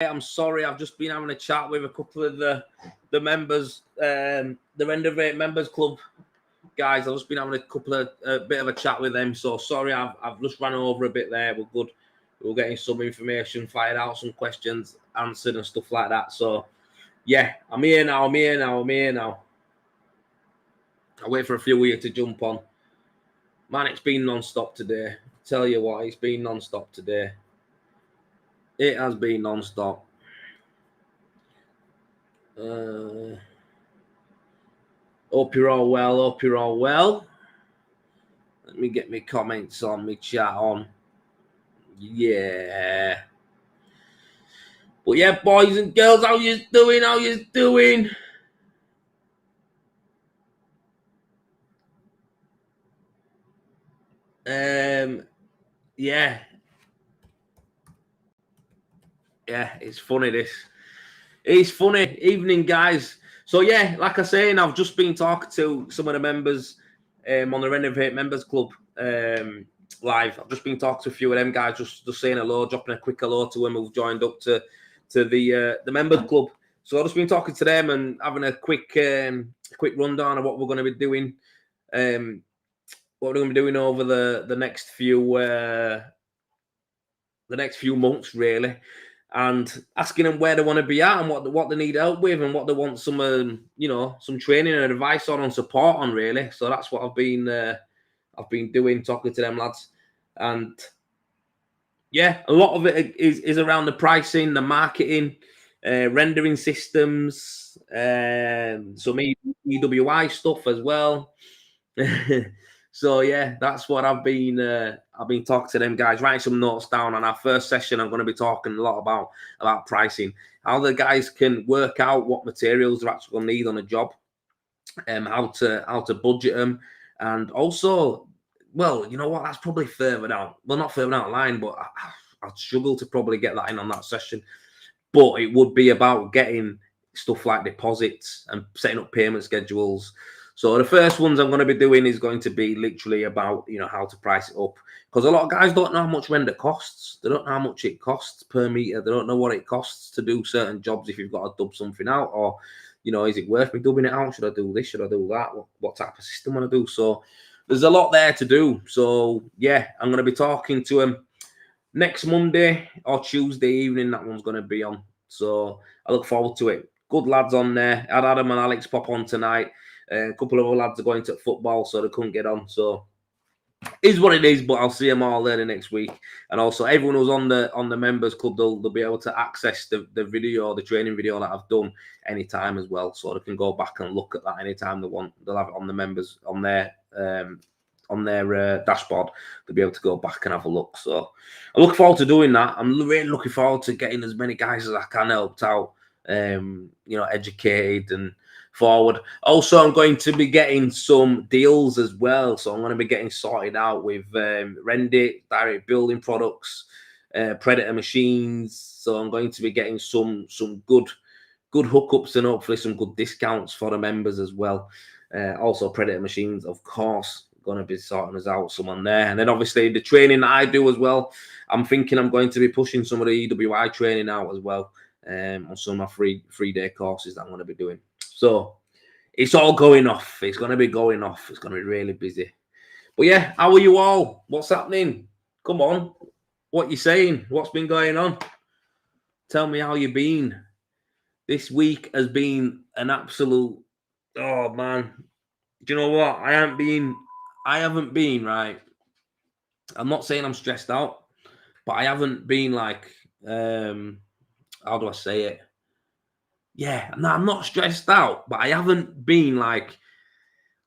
I'm sorry, I've just been having a chat with a couple of the members, the Rendervate Members Club guys. I've just been having a bit of a chat with them. So sorry, I've just ran over a bit there. We're good. We're getting some information fired out, some questions answered and stuff like that. So yeah, I'm here now. I'll wait for a few of you to jump on. Man, it's been non-stop today. Tell you what, it's been non-stop today. It has been non-stop. Hope you're all well. Let me get my comments on, my chat on. Yeah. But yeah, boys and girls, how you doing? Yeah. Yeah, it's funny this. It's funny. Evening, guys. So yeah, like I say, I've just been talking to some of the members on the Rendervate Members Club live. I've just been talking to a few of them guys, just saying hello, dropping a quick hello to them who've joined up to the Members Club. So I've just been talking to them and having a quick rundown of what we're going to be doing. What we're going to be doing over the next few months, really. And asking them where they want to be at and what they need help with and what they want some some training and advice on and support on, really. So that's what I've been doing, talking to them lads. And yeah, a lot of it is around the pricing, the marketing, rendering systems, some EWI stuff as well. So yeah, that's what I've been talking to them guys, writing some notes down. On our first session, I'm going to be talking a lot about pricing, how the guys can work out what materials they're actually going to need on a job, how to budget them, and also, well, you know what, that's probably further down. Well, not further down the line, but I'd struggle to probably get that in on that session. But it would be about getting stuff like deposits and setting up payment schedules. So the first ones I'm going to be doing is going to be literally about, how to price it up. Because a lot of guys don't know how much render costs. They don't know how much it costs per meter. They don't know what it costs to do certain jobs if you've got to dub something out. Or, is it worth me dubbing it out? Should I do this? Should I do that? What type of system want to do? So there's a lot there to do. So, yeah, I'm going to be talking to them next Monday or Tuesday evening. That one's going to be on. So I look forward to it. Good lads on there. I had Adam and Alex pop on tonight. A couple of other lads are going to football, so they couldn't get on. So it is what it is, but I'll see them all there the next week. And also, everyone who's on the members club, they'll be able to access the video, the training video that I've done anytime as well. So they can go back and look at that anytime they want. They'll have it on the members on their dashboard. They'll be able to go back and have a look. So I look forward to doing that. I'm really looking forward to getting as many guys as I can helped out, educated and forward. Also, I'm going to be getting some deals as well. So I'm going to be getting sorted out with Rendit, Direct Building Products, Predator Machines. So I'm going to be getting some good hookups and hopefully some good discounts for the members as well. Also, Predator Machines, of course, going to be sorting us out someone there. And then obviously the training that I do as well. I'm thinking I'm going to be pushing some of the EWI training out as well on some of my free-day courses that I'm going to be doing. So it's all going off. It's going to be going off. It's going to be really busy. But yeah, how are you all? What's happening? Come on. What you saying? What's been going on? Tell me how you been. This week has been an absolute... Oh, man. Do you know what? I haven't been, right? I'm not saying I'm stressed out, but I haven't been like... how do I say it? Yeah, no, I'm not stressed out, but I haven't been like,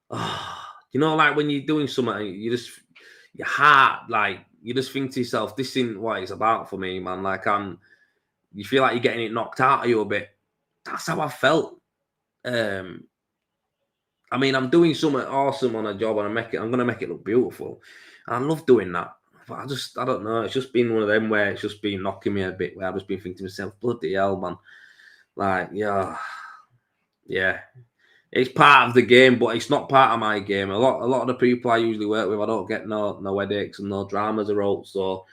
like when you're doing something, your heart, like, you just think to yourself, this isn't what it's about for me, man. Like, you feel like you're getting it knocked out of you a bit. That's how I felt. I mean, I'm doing something awesome on a job and I'm going to make it look beautiful. And I love doing that. But I don't know. It's just been one of them where it's just been knocking me a bit, where I've just been thinking to myself, bloody hell, man. Like, yeah, it's part of the game, but it's not part of my game. A lot of the people I usually work with, I don't get no headaches and no dramas or all. So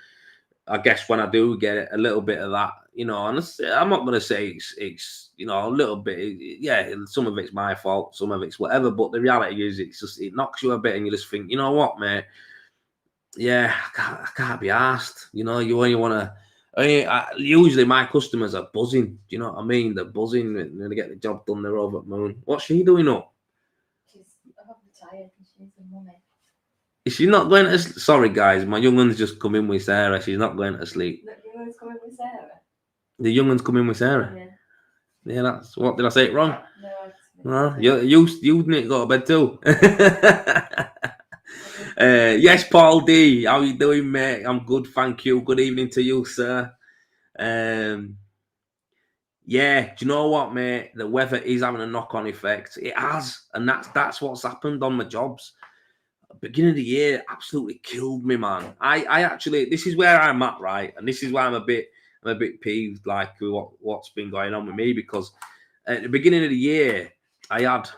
I guess when I do get a little bit of that, you know, and I'm not gonna say it's you know a little bit. Yeah, some of it's my fault, some of it's whatever. But the reality is, it's just it knocks you a bit, and you just think, you know what, mate? Yeah, I can't be asked. You know, you want to. Usually my customers are buzzing. Do you know what I mean? They're buzzing and they get the job done. They're over the moon. What's she doing up? She's tired and she needs some money. Is she not going to? Sorry, guys, my young one's just come in with Sarah. She's not going to sleep. The young one's coming with Sarah. The young one's coming with Sarah. Yeah, that's what did I say it wrong? No, you need to go to bed too. Yes, Paul D. How you doing, mate? I'm good, thank you. Good evening to you, sir. Yeah, do you know what, mate? The weather is having a knock-on effect. It has, and that's what's happened on my jobs. Beginning of the year absolutely killed me, man. I actually, this is where I'm at, right? And this is why I'm a bit peeved, like with what's been going on with me, because at the beginning of the year, I had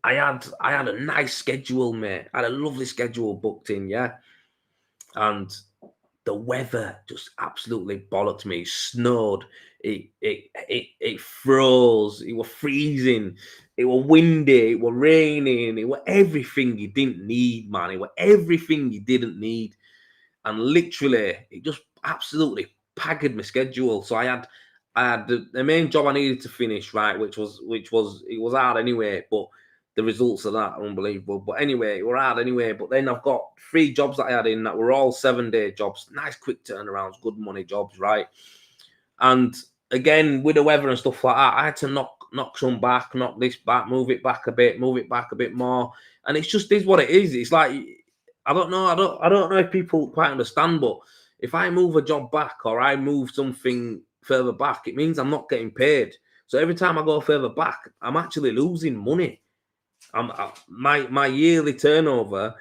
a nice schedule, mate. I had a lovely schedule booked in, yeah. And the weather just absolutely bollocked me. It snowed. It froze. It was freezing. It was windy. It was raining. It was everything you didn't need, man. It was everything you didn't need. And literally, it just absolutely paggered my schedule. So I had the main job I needed to finish, right, which was it was hard anyway, but the results of that are unbelievable. But anyway, it were hard anyway. But then I've got 3 jobs that I had in that were all 7-day jobs, nice quick turnarounds, good money jobs, right? And again, with the weather and stuff like that, I had to knock some back, knock this back, move it back a bit more. And it's just is what it is. It's like I don't know if people quite understand, but if I move a job back or I move something further back, it means I'm not getting paid. So every time I go further back, I'm actually losing money. My yearly turnover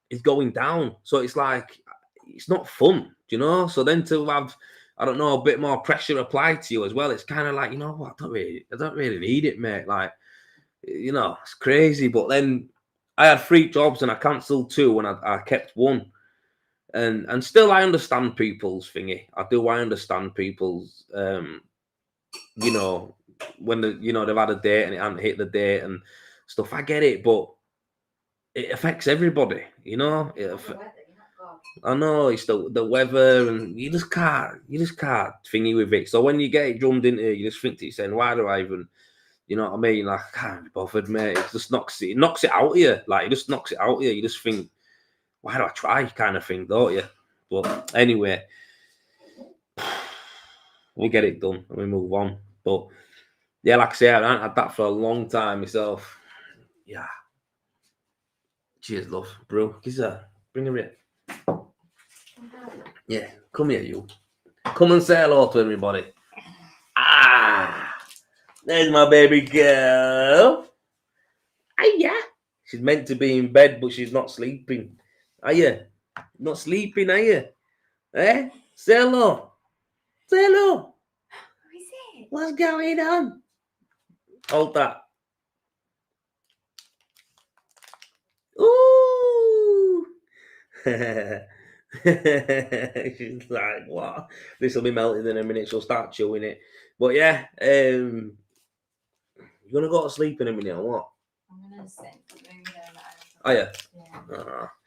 is going down. So it's like it's not fun, you know. So then to have, I don't know, a bit more pressure applied to you as well, it's kind of like, you know what, I don't really need it, mate. Like, you know, it's crazy. But then I had 3 jobs and I cancelled 2 and I kept 1. And still I understand people's thingy. I understand people's you know, when they've had a date and it hasn't hit the date and stuff. I get it, but it affects everybody, you know. I know it's the weather, and you just can't thingy with it. So when you get it drummed into you, just think to yourself, why do I even, you know what I mean? Like, I can't be bothered, mate. It just knocks it out of you. Like, it just knocks it out of you. You just think, why do I try, kind of thing, don't you? But anyway, we get it done and we move on. But yeah, like I say, I haven't had that for a long time myself. Yeah. Cheers, love, bro. Giza, bring her in. Yeah, come here, you. Come and say hello to everybody. There's my baby girl. Hiya. She's meant to be in bed, but she's not sleeping. Are you? Not sleeping, are you? Eh? Say hello. Say hello. Who is it? What's going on? Hold that. Ooh. She's like, what? This will be melted in a minute. She'll start chewing it. But yeah, you're gonna go to sleep in a minute or what? I'm gonna sit. Oh yeah.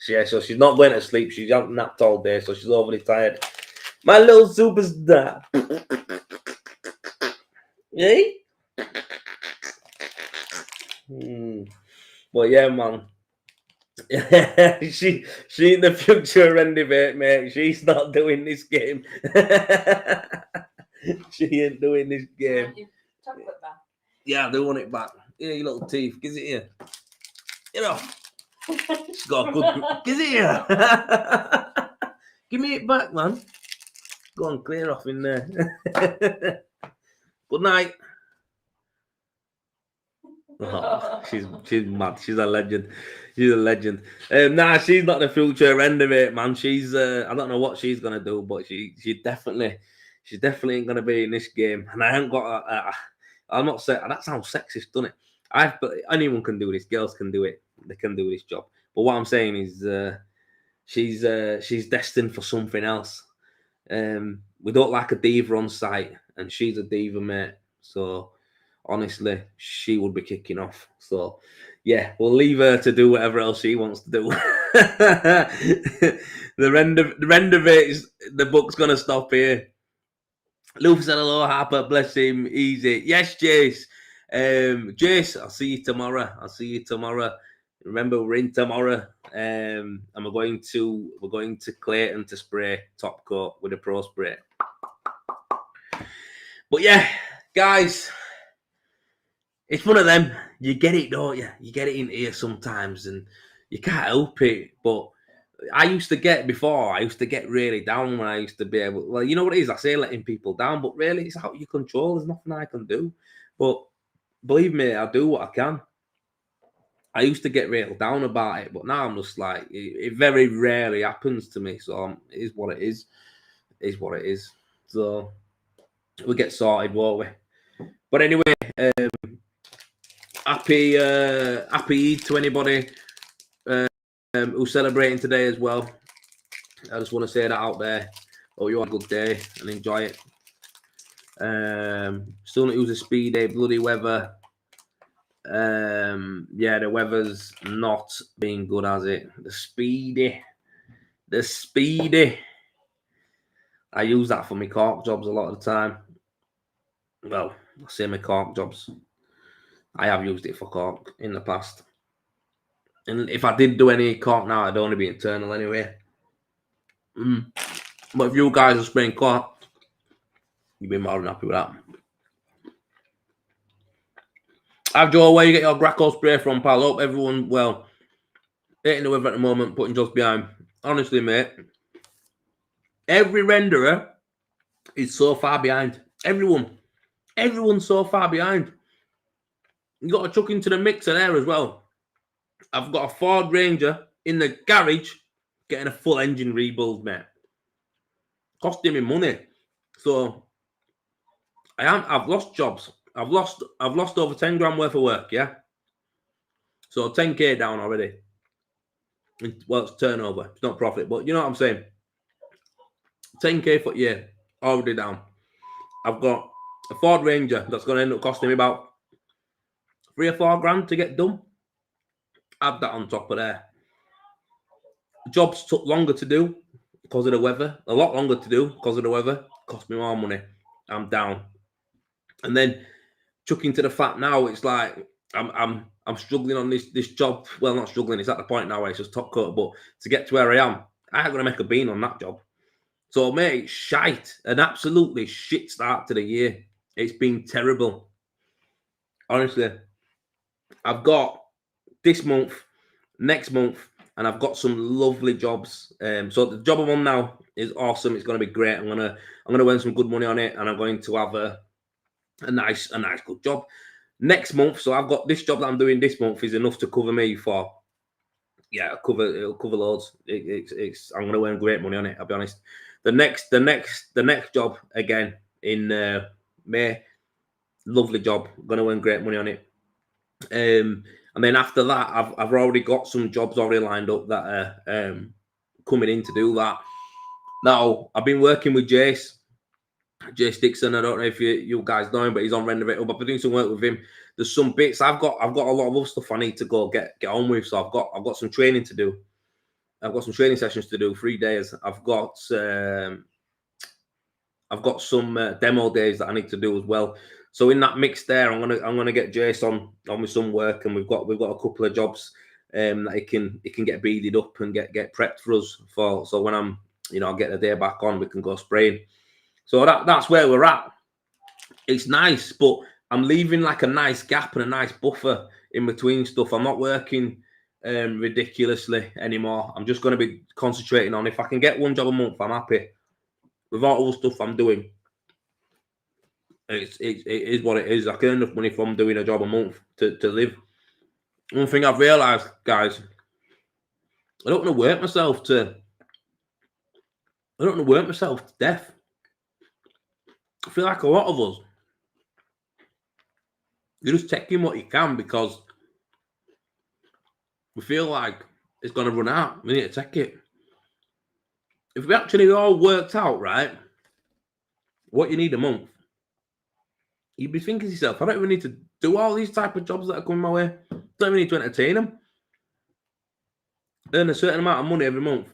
Yeah. So she's not going to sleep. She's out napped all day, so she's overly tired. My little superstar. Hey. Well, yeah, man. she in the future Rendervate, mate. She's not doing this game. She ain't doing this game. Chocolate back. Yeah, they want it back. Here, you little teeth. Gives it here. You know. She's got a good. Gives it here. Give me it back, man. Go on, clear off in there. Good night. Oh, she's mad. She's a legend. She's a legend. Nah, she's not the future Rendervate, man. She's I don't know what she's gonna do, but she's definitely ain't gonna be in this game. And I ain't got I'm not saying that sounds sexist, doesn't it? But anyone can do this. Girls can do it. They can do this job. But what I'm saying is she's destined for something else. we don't like a diva on site, and she's a diva, mate. So honestly, she would be kicking off. So yeah, we'll leave her to do whatever else she wants to do. the Rendervate, the book's gonna stop here. Luke said hello, Harper, bless him, easy. Yes, Jace. Jace, I'll see you tomorrow. Remember, we're in tomorrow. And we're going to Clayton to spray top coat with a pro spray. But yeah, guys, it's one of them. You get it, don't you? You get it in here sometimes, and you can't help it. But I used to get really down when I used to be able. Well, you know what it is. I say letting people down, but really, it's out of your control. There's nothing I can do. But believe me, I do what I can. I used to get real down about it, but now I'm just like, it very rarely happens to me. So it is what it is. It is what it is. So we'll get sorted, won't we? But anyway, happy Eid to anybody who's celebrating today as well. I just want to say that out there. Hope you have a good day and enjoy it. Still not use a speed day, bloody weather. Yeah, the weather's not being good, has it? The speedy. I use that for my cork jobs a lot of the time. Well, I say my cork jobs. I have used it for cork in the past. And if I did do any cork now, I'd only be internal anyway. But if you guys are spraying cork, you'd be more than happy with that. Joel, where you get your Graco spray from, pal? Hope everyone, well, hating the weather at the moment, putting jobs behind. Honestly, mate, every renderer is so far behind. Everyone's so far behind. You got to chuck into the mixer there as well. I've got a Ford Ranger in the garage getting a full engine rebuild, mate. Costing me money. So I've lost jobs. I've lost over 10 grand worth of work, yeah. So 10k down already. Well, it's turnover. It's not profit, but you know what I'm saying. 10k for year already down. I've got a Ford Ranger that's going to end up costing me about 3 or 4 grand to get done. Add that on top of there. Jobs took longer to do because of the weather. A lot longer to do because of the weather. Cost me more money. I'm down. And then chucking to the fact now, it's like I'm struggling on this job. Well, not struggling. It's at the point now where it's just top coat. But to get to where I am, I ain't gonna make a bean on that job. So, mate, it's shite. An absolutely shit start to the year. It's been terrible. Honestly, I've got this month, next month, and I've got some lovely jobs. So the job I'm on now is awesome. It's going to be great. I'm gonna earn some good money on it, and I'm going to have a nice good job next month. So I've got this job that I'm doing this month is enough to cover me for. Yeah, it'll cover loads. I'm going to earn great money on it. I'll be honest. The next job again in May, lovely job. Going to earn great money on it. And then after that, I've already got some jobs already lined up that are coming in to do that. Now I've been working with Jace Dixon. I don't know if you guys know him, but he's on Rendervate. I've been doing some work with him. There's some bits I've got a lot of other stuff I need to go get on with. So I've got some training to do. I've got some training sessions to do, 3 days. I've got some demo days that I need to do as well. So in that mix there, I'm gonna get Jace on with some work, and we've got a couple of jobs that he can get beaded up and get prepped for us for. So when I'll get the day back on, we can go spraying. So that's where we're at. It's nice, but I'm leaving like a nice gap and a nice buffer in between stuff. I'm not working ridiculously anymore. I'm just going to be concentrating on if I can get one job a month, I'm happy. With all the stuff I'm doing, it is what it is. I can earn enough money from doing a job a month to live. One thing I've realised, guys, I don't want to work myself to death. I feel like a lot of us, you're just taking what you can because we feel like it's going to run out. We need to take it. If we actually all worked out, right, what you need a month, you'd be thinking to yourself, I don't even need to do all these type of jobs that are coming my way. Don't even need to entertain them. Earn a certain amount of money every month.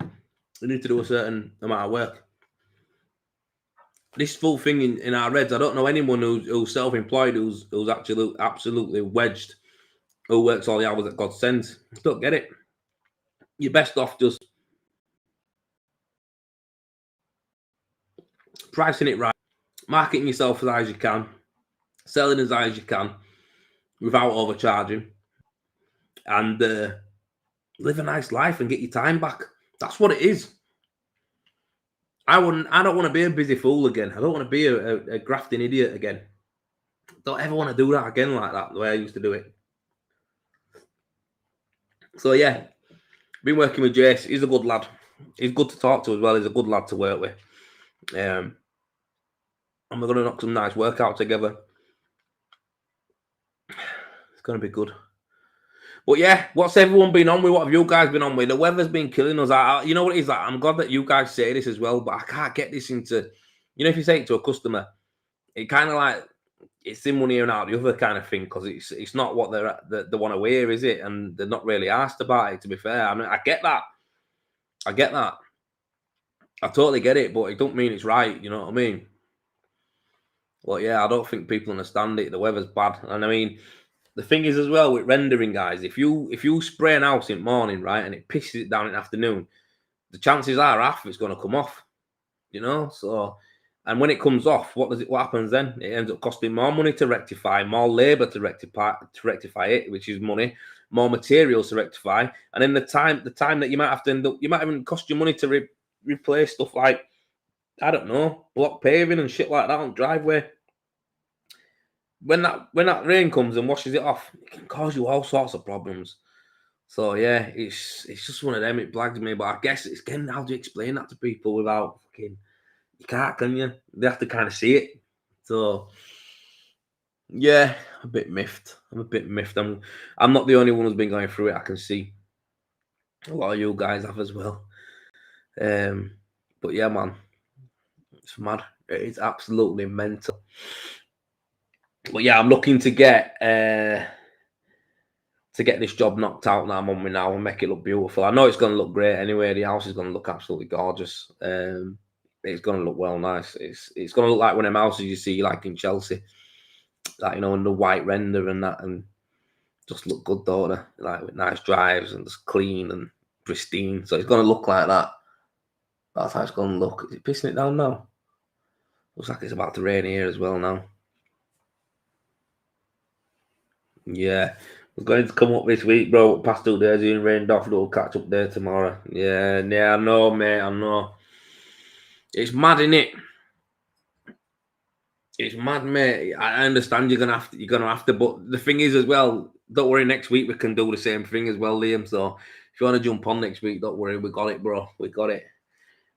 You need to do a certain amount of work. This full thing in our heads, I don't know anyone who's self-employed who's actually absolutely wedged, who works all the hours that God sends. Don't get it. You're best off just pricing it right, marketing yourself as high as you can, selling as high as you can without overcharging, and live a nice life and get your time back. That's what it is. I don't want to be a busy fool again. I don't want to be a grafting idiot again. Don't ever want to do that again like that, the way I used to do it. So yeah, been working with Jace. He's a good lad. He's good to talk to as well. He's a good lad to work with. And we're going to knock some nice work out together. It's going to be good. But yeah, what's everyone been on with? What have you guys been on with? The weather's been killing us. You know what it is? Like, I'm glad that you guys say this as well, but I can't get this into, you know, if you say it to a customer, it kind of like, it's in one ear and out the other kind of thing, because it's not what they want to hear, is it? And they're not really asked about it, to be fair. I mean, I get that. I totally get it, but it don't mean it's right, you know what I mean? Well, yeah, I don't think people understand it. The weather's bad. And I mean, the thing is as well with rendering, guys, if you spray an house in the morning, right, and it pisses it down in the afternoon, the chances are half of it's going to come off, you know? So, and when it comes off, what happens then? It ends up costing more money to rectify, more labor to rectify it, which is money, more materials to rectify. And then the time that you might have to end up, you might even cost you money to replace stuff like, I don't know, block paving and shit like that on driveway. When that rain comes and washes it off, it can cause you all sorts of problems. So yeah, it's just one of them. It blags me, but I guess it's getting how to explain that to people without fucking, you can't, can you? They have to kind of see it. So yeah, I'm a bit miffed. I'm not the only one who's been going through it. I can see a lot of you guys have as well. But yeah, man, it's mad. It's absolutely mental. But yeah, I'm looking to get this job knocked out that I'm on me now and make it look beautiful. I know it's going to look great anyway. The house is going to look absolutely gorgeous. It's going to look well nice. It's going to look like one of them houses you see like in Chelsea, like, you know, in the white render and that, and just look good, don't they? Like with nice drives and just clean and pristine. So it's going to look like that. That's how it's going to look. Is it pissing it down now? Looks like it's about to rain here as well now. Yeah, it's going to come up this week, bro. Past 2 days, it rained off. It'll catch up there tomorrow. Yeah, I know, mate. I know. It's mad, innit? It's mad, mate. I understand you're gonna have to, but the thing is as well, don't worry, next week we can do the same thing as well, Liam. So if you want to jump on next week, don't worry, we got it, bro. We got it.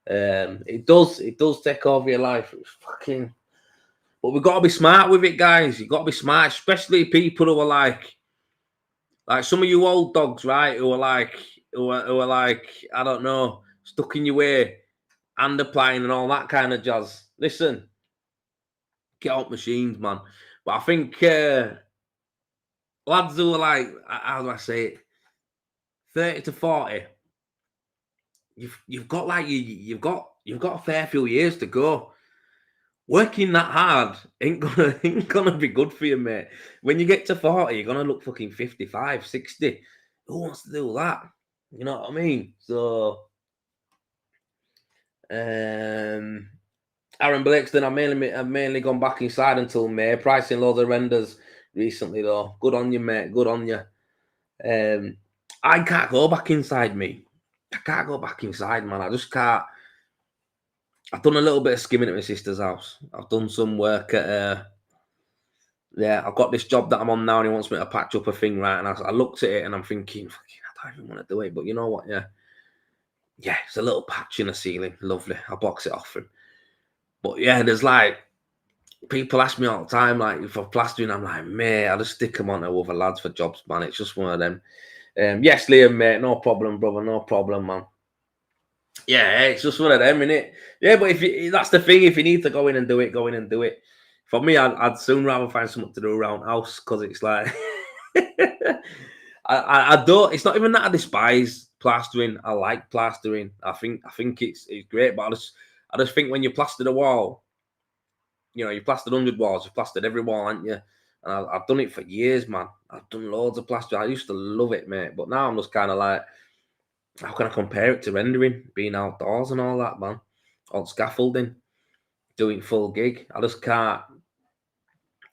It does take over your life. It's fucking, but we've got to be smart with it, guys. You've got to be smart, especially people who are like some of you old dogs, right? Who are like, I don't know, stuck in your way, hand applying and all that kind of jazz. Listen, get out machines, man. But I think lads who are like, how do I say it, 30 to 40, you've got like you've got a fair few years to go. Working that hard ain't gonna be good for you, mate. When you get to 40, you're gonna look fucking 55, 60. Who wants to do that? You know what I mean? So Aaron Blakeston, I've mainly gone back inside until May. Pricing loads of renders recently though. Good on you, mate. Good on you. I can't go back inside, me. I can't go back inside, man. I just can't. I've done a little bit of skimming at my sister's house. I've done some work at yeah, I've got this job that I'm on now and he wants me to patch up a thing, right? And I looked at it and I'm thinking, I don't even want to do it. But you know what? Yeah, it's a little patch in the ceiling. Lovely. I'll box it off for him. But yeah, there's like, people ask me all the time, like, if I'm plastering, I'm like, mate, I just stick them on to other lads for jobs, man. It's just one of them. Yes, Liam, mate, no problem, brother, no problem, man. Yeah, it's just one of them, innit? Yeah, but that's the thing. If you need to go in and do it, go in and do it. For me, I'd soon rather find something to do around house because it's like I don't. It's not even that I despise plastering. I like plastering. I think it's great, but I just think when you plaster the wall, you plastered 100 walls, you've plastered every wall, haven't you? And I've done it for years, man. I've done loads of plastering. I used to love it, mate. But now I'm just kind of like, how can I compare it to rendering, being outdoors and all that, man? On scaffolding, doing full gig. I just can't.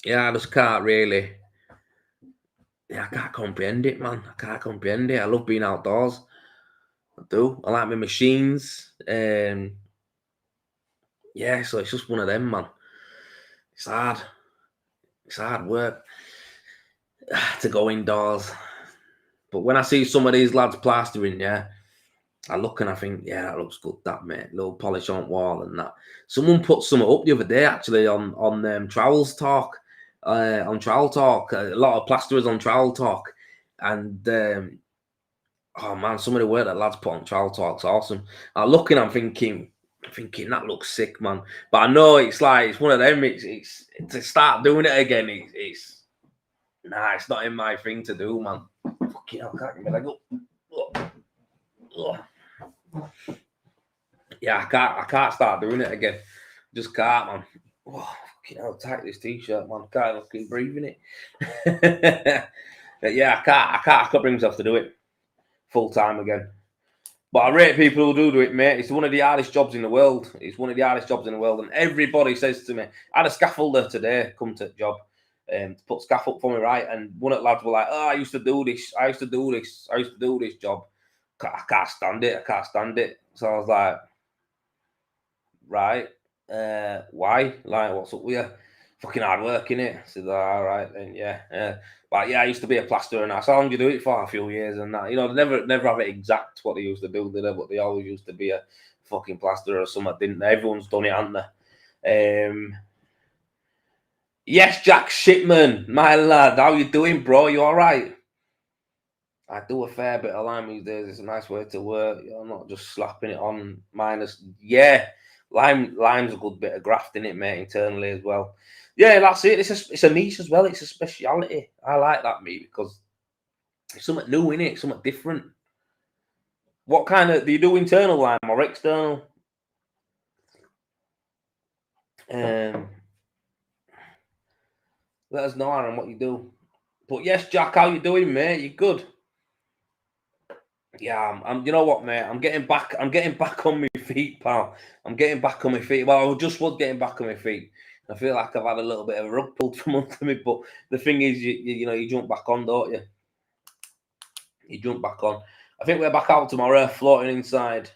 Yeah, I just can't really. Yeah, I can't comprehend it, man. I can't comprehend it. I love being outdoors. I do. I like my machines. Yeah, so it's just one of them, man. It's hard. It's hard work to go indoors. But when I see some of these lads plastering, yeah, I look and I think, yeah, that looks good, that mate. Little polish on wall and that. Someone put some up the other day actually on Trowels Talk, on Trowel Talk. A lot of plasterers on Trowel Talk, and oh man, some of the work that lads put on Trowel Talk's awesome. I look and I'm thinking that looks sick, man. But I know it's like it's one of them. It's to start doing it again. It's nah, it's not in my thing to do, man. Fucking hell, can't get my leg up. Ugh. Yeah, I can't start doing it again. Just can't, man. Oh, fucking hell, tight this t-shirt, man. Can't fucking breathe in it. Yeah, I can't bring myself to do it full time again. But I rate people who do it, mate. It's one of the hardest jobs in the world. It's one of the hardest jobs in the world. And everybody says to me, I had a scaffolder today come to the job to put scaffold for me, right? And one of the lads were like, oh, I used to do this. I used to do this job. I can't stand it. So I was like, right, why? Like, what's up with you? Fucking hard work, innit? I said, all right, then, yeah. But yeah, I used to be a plasterer, and that's how long you do it for? A few years, and that. They never have it exact what they used to do, did they? But they always used to be a fucking plasterer or something, didn't they? Everyone's done it, hasn't they? Yes, Jack Shipman, my lad, how you doing, bro? You all right? I do a fair bit of lime these days. It's a nice way to work. I'm not just slapping it on minus. Yeah, lime's a good bit of graft in it, mate, internally as well. Yeah, that's it. It's a niche as well. It's a speciality. I like that, me, because it's something new in it, something different. What kind of do you do, internal lime or external? Let us know, Aaron, what you do. But yes, Jack, how you doing, mate? You good? Yeah, I'm. You know what, mate? I'm getting back. I'm getting back on my feet, pal. I'm getting back on my feet. Well, I just was getting back on my feet. I feel like I've had a little bit of a rug pulled from under me. But the thing is, you jump back on, don't you? You jump back on. I think we're back out tomorrow, floating inside.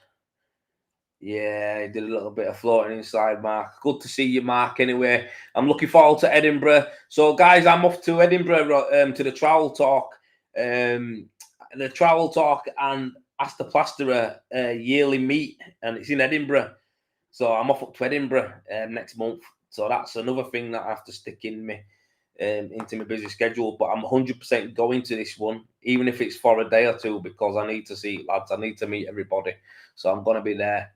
Yeah, I did a little bit of floating inside, Mark. Good to see you, Mark. Anyway, I'm looking forward to Edinburgh. So, guys, I'm off to Edinburgh to the Trowel Talk. The Trowel Talk and Ask the Plasterer yearly meet, and it's in Edinburgh. So I'm off up to Edinburgh next month. So that's another thing that I have to stick in me into my busy schedule. But I'm 100% going to this one, even if it's for a day or two, because I need to see lads. I need to meet everybody. So I'm going to be there.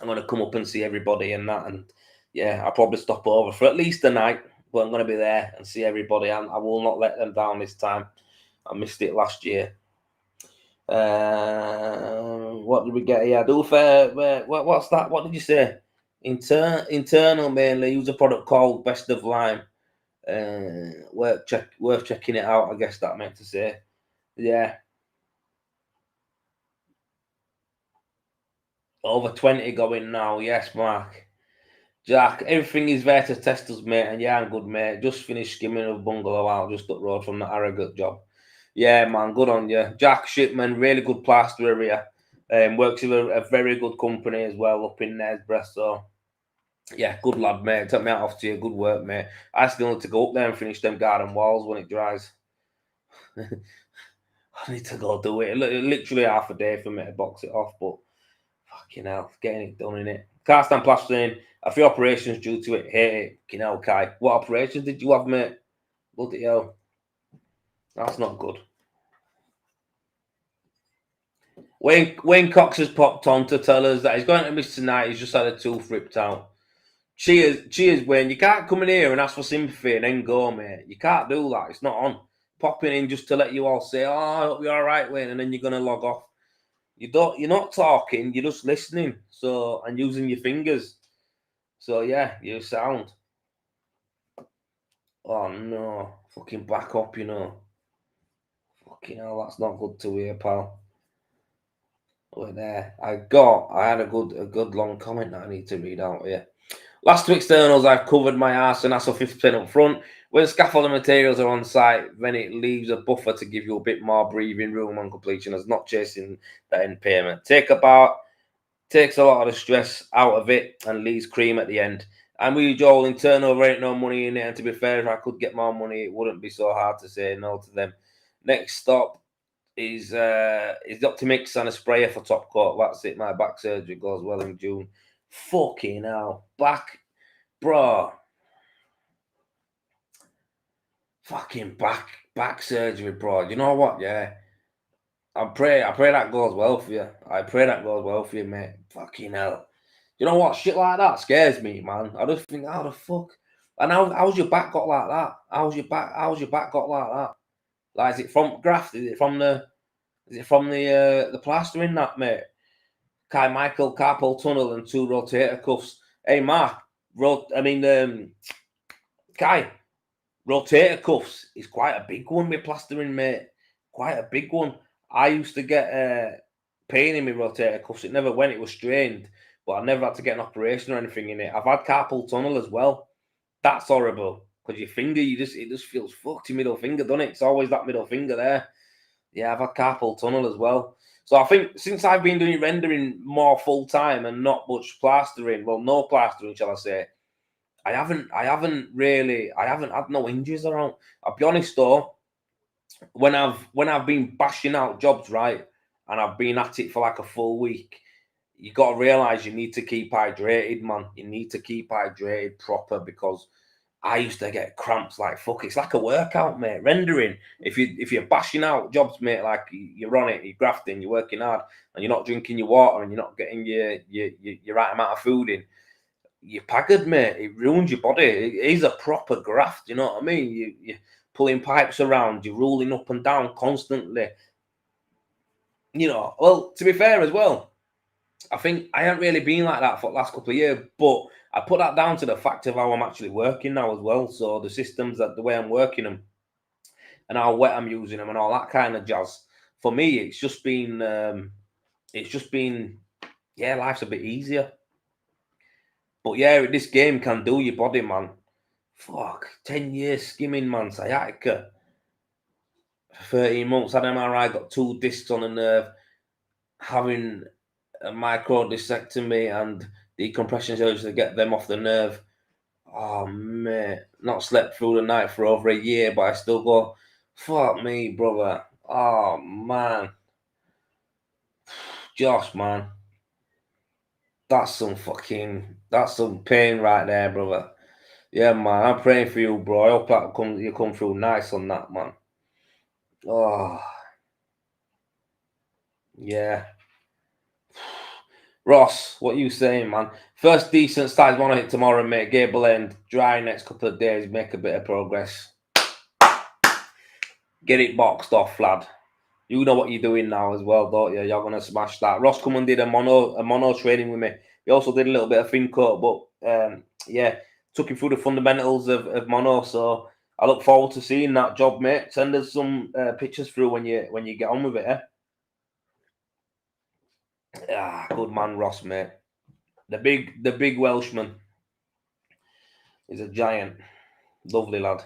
I'm going to come up and see everybody and that. And yeah, I'll probably stop over for at least a night. But I'm going to be there and see everybody. And I will not let them down this time. I missed it last year. What did we get here? What's that? What did you say? Internal mainly. Use a product called Best of Lime. Worth checking it out. I guess that meant to say. Yeah. Over 20 going now. Yes, Mark. Jack, everything is there to test us, mate. And yeah, I'm good, mate. Just finished skimming a bungalow out just up the road from the Harrogate job. Yeah, man, good on you. Jack Shipman, really good plasterer here. Works with a very good company as well up in Nesborough. So, yeah, good lad, mate. Take me out off to you. Good work, mate. I still need to go up there and finish them garden walls when it dries. I need to go do it. Literally half a day for me to box it off, but fucking hell, getting it done in it. Can't stand plastering. A few operations due to it. Hey, fucking hell, Kai. What operations did you have, mate? Bloody hell. That's not good. Wayne Cox has popped on to tell us that he's going to miss tonight. He's just had a tooth ripped out. Cheers, Wayne. You can't come in here and ask for sympathy and then go, mate. You can't do that. It's not on. Popping in just to let you all say, "Oh, I hope you're all right, Wayne," and then you're gonna log off. You're not talking. You're just listening. So and using your fingers. So yeah, you sound. Oh no, fucking back up, you know. Fucking hell, that's not good to hear, pal. We're there. I had a good long comment that I need to read out here. Last two externals, I've covered my arse and that's a 50% up front. When scaffolding materials are on site, then it leaves a buffer to give you a bit more breathing room on completion as not chasing the end payment. Takes a lot of the stress out of it and leaves cream at the end. And we Joel, in turnover ain't no money in it. And to be fair, if I could get more money, it wouldn't be so hard to say no to them. Next stop is the Optimix and a sprayer for top coat. That's it. My back surgery goes well in June. Fucking hell. Back, bro. Fucking back surgery, bro. You know what? Yeah. I pray that goes well for you. I pray that goes well for you, mate. Fucking hell. You know what? Shit like that scares me, man. I just think, how the fuck? And how's your back got like that? How's your back got like that? Like, is it from graft? Is it from the plastering that, mate? Kai Michael carpal tunnel and 2 rotator cuffs. Hey, Mark, Kai, rotator cuffs is quite a big one with plastering, mate. Quite a big one. I used to get pain in my rotator cuffs. It never went. It was strained, but I never had to get an operation or anything in it. I've had carpal tunnel as well. That's horrible because your finger, it just feels fucked. Your middle finger, doesn't it? It's always that middle finger there. Yeah, I've had carpal tunnel as well. So I think since I've been doing rendering more full time and not much plastering, well, no plastering, shall I say, I haven't had no injuries around. I'll be honest though, when I've been bashing out jobs, right, and I've been at it for like a full week, you got to realize you need to keep hydrated, man. You need to keep hydrated proper because I used to get cramps like fuck. It's like a workout, mate. Rendering. If you're bashing out jobs, mate, like you're on it, you're grafting, you're working hard, and you're not drinking your water and you're not getting your right amount of food in, you're paggered, mate. It ruins your body. It is a proper graft. You know what I mean? You're pulling pipes around. You're rolling up and down constantly. You know. Well, to be fair as well, I think I haven't really been like that for the last couple of years, but I put that down to the fact of how I'm actually working now as well. So the systems, that the way I'm working them and how wet I'm using them and all that kind of jazz. For me, it's just been, yeah, life's a bit easier. But yeah, this game can do your body, man. Fuck, 10 years skimming, man, sciatica. 13 months, had MRI, got 2 discs on a nerve, having a micro discectomy and decompression surgery to get them off the nerve. Oh, mate, not slept through the night for over a year, but I still go, fuck me, brother. Oh, man. Josh, man. That's some pain right there, brother. Yeah, man, I'm praying for you, bro. I hope that you come through nice on that, man. Oh, yeah. Ross, what you saying, man? First decent size one hit tomorrow, mate. Gable end. Dry next couple of days. Make a bit of progress. Get it boxed off, lad. You know what you're doing now as well, don't you? You're gonna smash that. Ross come and did a mono training with me. He also did a little bit of fin coat, but yeah, took him through the fundamentals of mono. So I look forward to seeing that job, mate. Send us some pictures through when you get on with it, eh? Ah, good man, Ross, mate. The big Welshman is a giant. Lovely lad.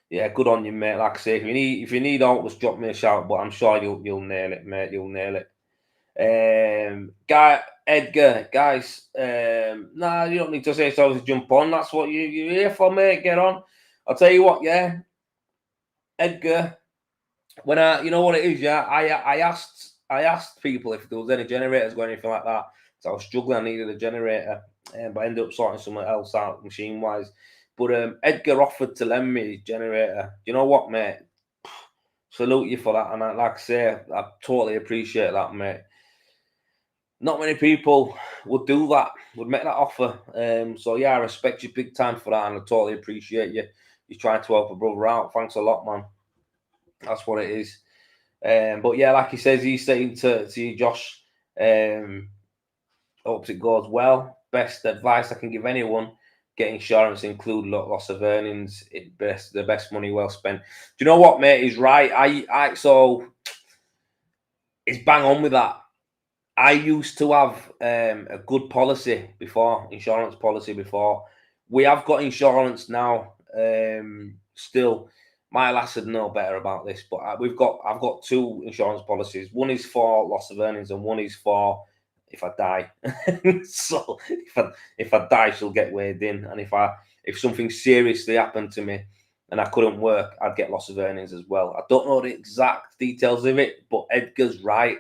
Yeah, good on you, mate. Like I say, if you need help, just drop me a shout. But I'm sure you'll nail it, mate. You'll nail it. Edgar, guys. Nah, you don't need to say so to jump on. That's what you're here for, mate. Get on. I'll tell you what, yeah. Edgar, when you know what it is, yeah. I asked people if there was any generators or anything like that. So I was struggling. I needed a generator, but I ended up sorting something else out machine wise. But Edgar offered to lend me his generator. You know what, mate? salute you for that. And like I say, I totally appreciate that, mate. Not many people would do that, would make that offer. So yeah, I respect you big time for that, and I totally appreciate you. You're trying to help a brother out. Thanks a lot, man. That's what it is. But yeah, like he says, he's saying to you, Josh, hopes it goes well. Best advice I can give anyone: get insurance, include loss of earnings. The best money well spent. Do you know what, mate? He's right. So it's bang on with that. I used to have a good policy before, insurance policy before. We have got insurance now. Still, my lass would know better about this, but I've got two insurance policies. One is for loss of earnings, and one is for if I die. So if I die, she'll get weighed in, and if something seriously happened to me and I couldn't work, I'd get loss of earnings as well. I don't know the exact details of it, but Edgar's right.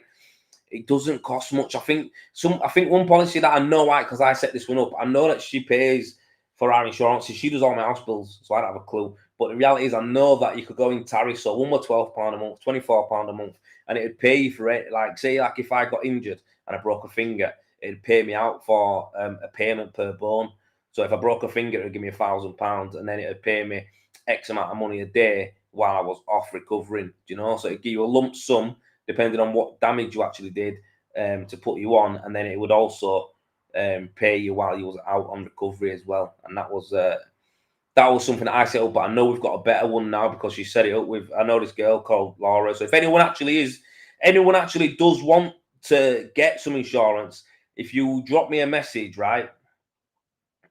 It doesn't cost much. I think one policy that I know, right, because I set this one up, I know that she pays for our insurance. She does all my house bills, so I don't have a clue. But the reality is, I know that you could go in tariffs. So one were £12 a month, £24 a month, and it'd pay you for it. Like say, like if I got injured and I broke a finger, it'd pay me out for a payment per bone. So if I broke a finger, it'd give me £1,000, and then it'd pay me X amount of money a day while I was off recovering. Do you know? So it'd give you a lump sum depending on what damage you actually did to put you on, and then it would also pay you while you was out on recovery as well. And that was something that I set up, but I know we've got a better one now because she set it up with. I know this girl called Laura. So if anyone actually does want to get some insurance, if you drop me a message, right?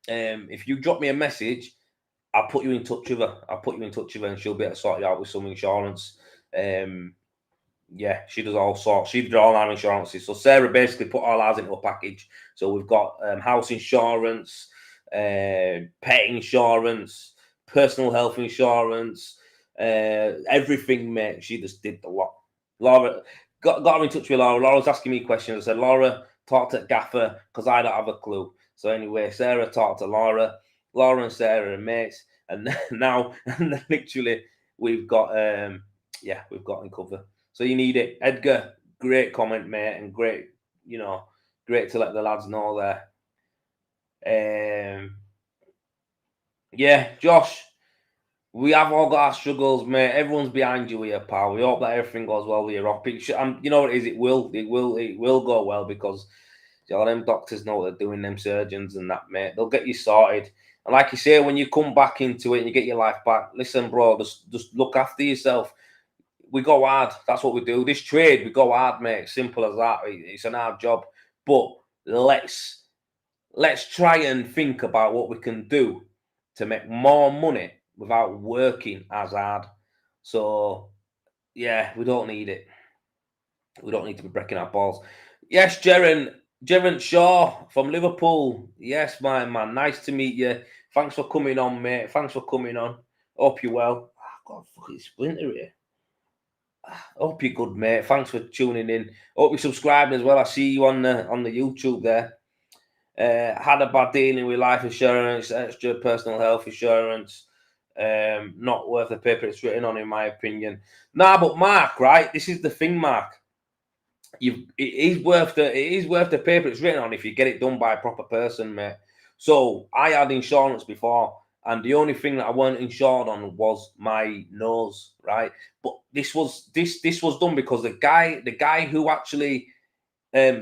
If you drop me a message, I'll put you in touch with her. And she'll be able to sort you out with some insurance. Yeah, she does all sorts. She did all our insurances. So Sarah basically put all ours into a package. So we've got house insurance, pet insurance, personal health insurance, everything, mate. She just did the lot. Laura got her in touch with Laura. Laura's asking me questions. I said, Laura, talk to Gaffer because I don't have a clue. So anyway, Sarah talked to Laura. Laura and Sarah are mates, and now literally we've got we've got in cover. So you need it. Edgar, great comment, mate, and great to let the lads know there. Yeah, Josh, we have all got our struggles, mate. Everyone's behind you here, pal. We hope that everything goes well with your op. You know what it is? It will go well because them doctors know what they're doing, them surgeons and that, mate. They'll get you sorted. And like you say, when you come back into it and you get your life back, listen, bro, just look after yourself. We go hard. That's what we do. This trade, we go hard, mate. Simple as that. It's an hard job. But let's try and think about what we can do to make more money without working as hard. So, yeah, we don't need it. We don't need to be breaking our balls. Yes, Gerrant Shaw from Liverpool. Yes, my man. Nice to meet you. Thanks for coming on, mate. Thanks for coming on. Hope you're well. I've got a fucking splinter here. Hope you're good, mate. Thanks for tuning in. Hope you're subscribing as well. I see you on the YouTube there. Had a bad dealing with life insurance, extra personal health insurance. Not worth the paper it's written on, in my opinion. Nah, but Mark, right? This is the thing, Mark. It is worth the paper it's written on if you get it done by a proper person, mate. So I had insurance before, and the only thing that I weren't insured on was my nose, right? But this was done because the guy who actually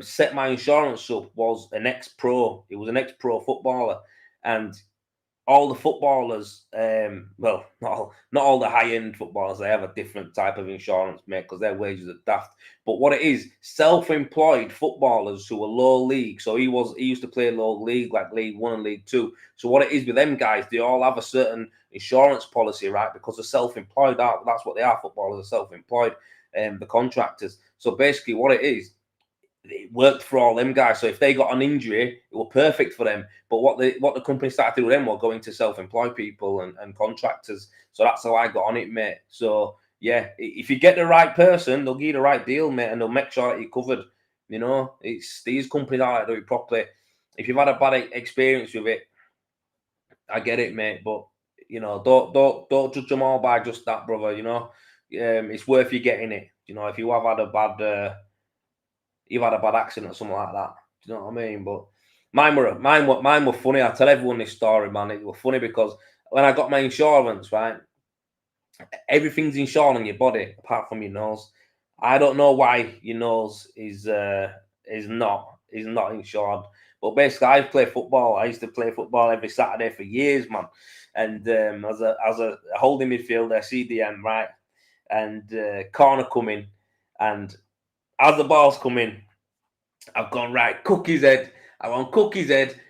set my insurance up was an ex-pro. He was an ex-pro footballer, and all the footballers, well, not all the high-end footballers, they have a different type of insurance, mate, because their wages are daft. But what it is, self-employed footballers who are low league. So he used to play low league, like League 1 and League 2. So what it is with them guys, they all have a certain insurance policy, right? Because they're self-employed. That's what they are, footballers are self-employed, the contractors. So basically what it is, it worked for all them guys. So if they got an injury, it was perfect for them. But what the company started to do with them was going to self-employed people and contractors. So that's how I got on it, mate. So yeah, if you get the right person, they'll give you the right deal, mate, and they'll make sure that you're covered. You know, it's these companies are like do it properly. If you've had a bad experience with it, I get it, mate. But you know, don't judge them all by just that, brother. You know, it's worth you getting it. You know, if you have had a bad, you've had a bad accident or something like that. Do you know what I mean? But mine were funny. I tell everyone this story, man. It was funny because when I got my insurance, right, everything's insured on your body apart from your nose. I don't know why your nose is not insured. But basically, I play football. I used to play football every Saturday for years, man. And as a holding midfielder, CDM, right, and corner coming, and as the ball's coming, I've gone right, Cookie's head. I want Cookie's head.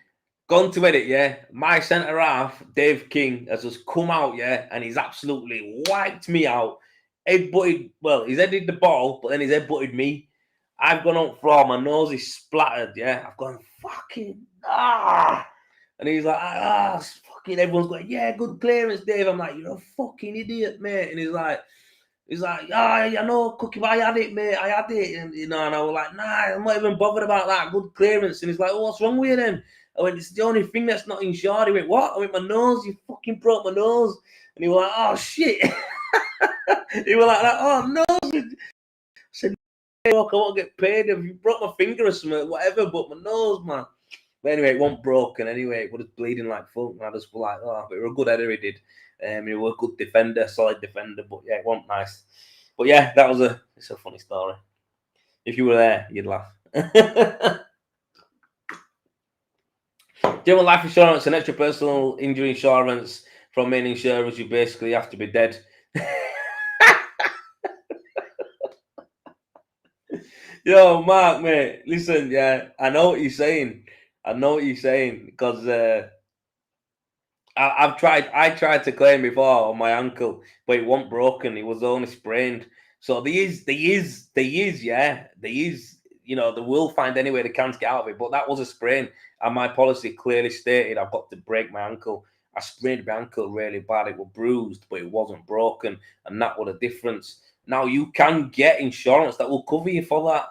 Gone to edit, yeah. My centre half, Dave King, has just come out, yeah, and he's absolutely wiped me out. He's headed the ball, but then he's head butted me. I've gone up floor, my nose is splattered, yeah. I've gone fucking and he's like, fucking everyone's going, yeah, good clearance, Dave. I'm like, you're a fucking idiot, mate. And he's like, I know, Cookie, but I had it, mate. I had it. And, you know, and I was like, nah, I'm not even bothered about that. Good clearance. And he's like, oh, what's wrong with you then? I went, it's the only thing that's not insured. He went, what? I went, my nose. You fucking broke my nose. And he was like, oh, shit. He was like, oh, no. I said, I won't get paid if you broke my finger or something, whatever, but my nose, man. But anyway, it wasn't broken anyway. It was bleeding like fuck. And I just was like, oh, but he was a good header, he did. He was a good defender, solid defender. But yeah, it wasn't nice. But yeah, it's a funny story. If you were there, you'd laugh. General life insurance and extra personal injury insurance from main insurers, you basically have to be dead. Yo, Mark, mate, listen, yeah, I know what you're saying. Because I tried to claim before on my ankle, but it wasn't broken. It was only sprained. So there is, you know, they will find any way they can to get out of it. But that was a sprain, and my policy clearly stated I've got to break my ankle. I sprained my ankle really bad. It was bruised, but it wasn't broken, and that was the difference. Now you can get insurance that will cover you for that.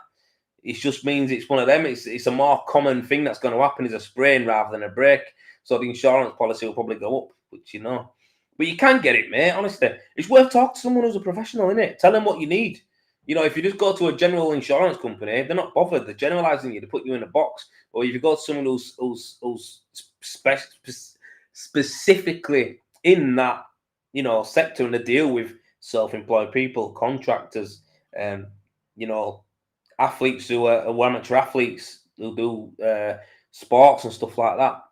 It just means it's one of them. It's a more common thing that's going to happen is a sprain rather than a break. So the insurance policy will probably go up, which you know. But you can get it, mate. Honestly, it's worth talking to someone who's a professional, innit? Tell them what you need. You know, if you just go to a general insurance company, they're not bothered. They're generalising you to put you in a box. Or if you go to someone who's specifically in that, you know, sector and they deal with self-employed people, contractors, you know, athletes who are amateur athletes who do sports and stuff like that.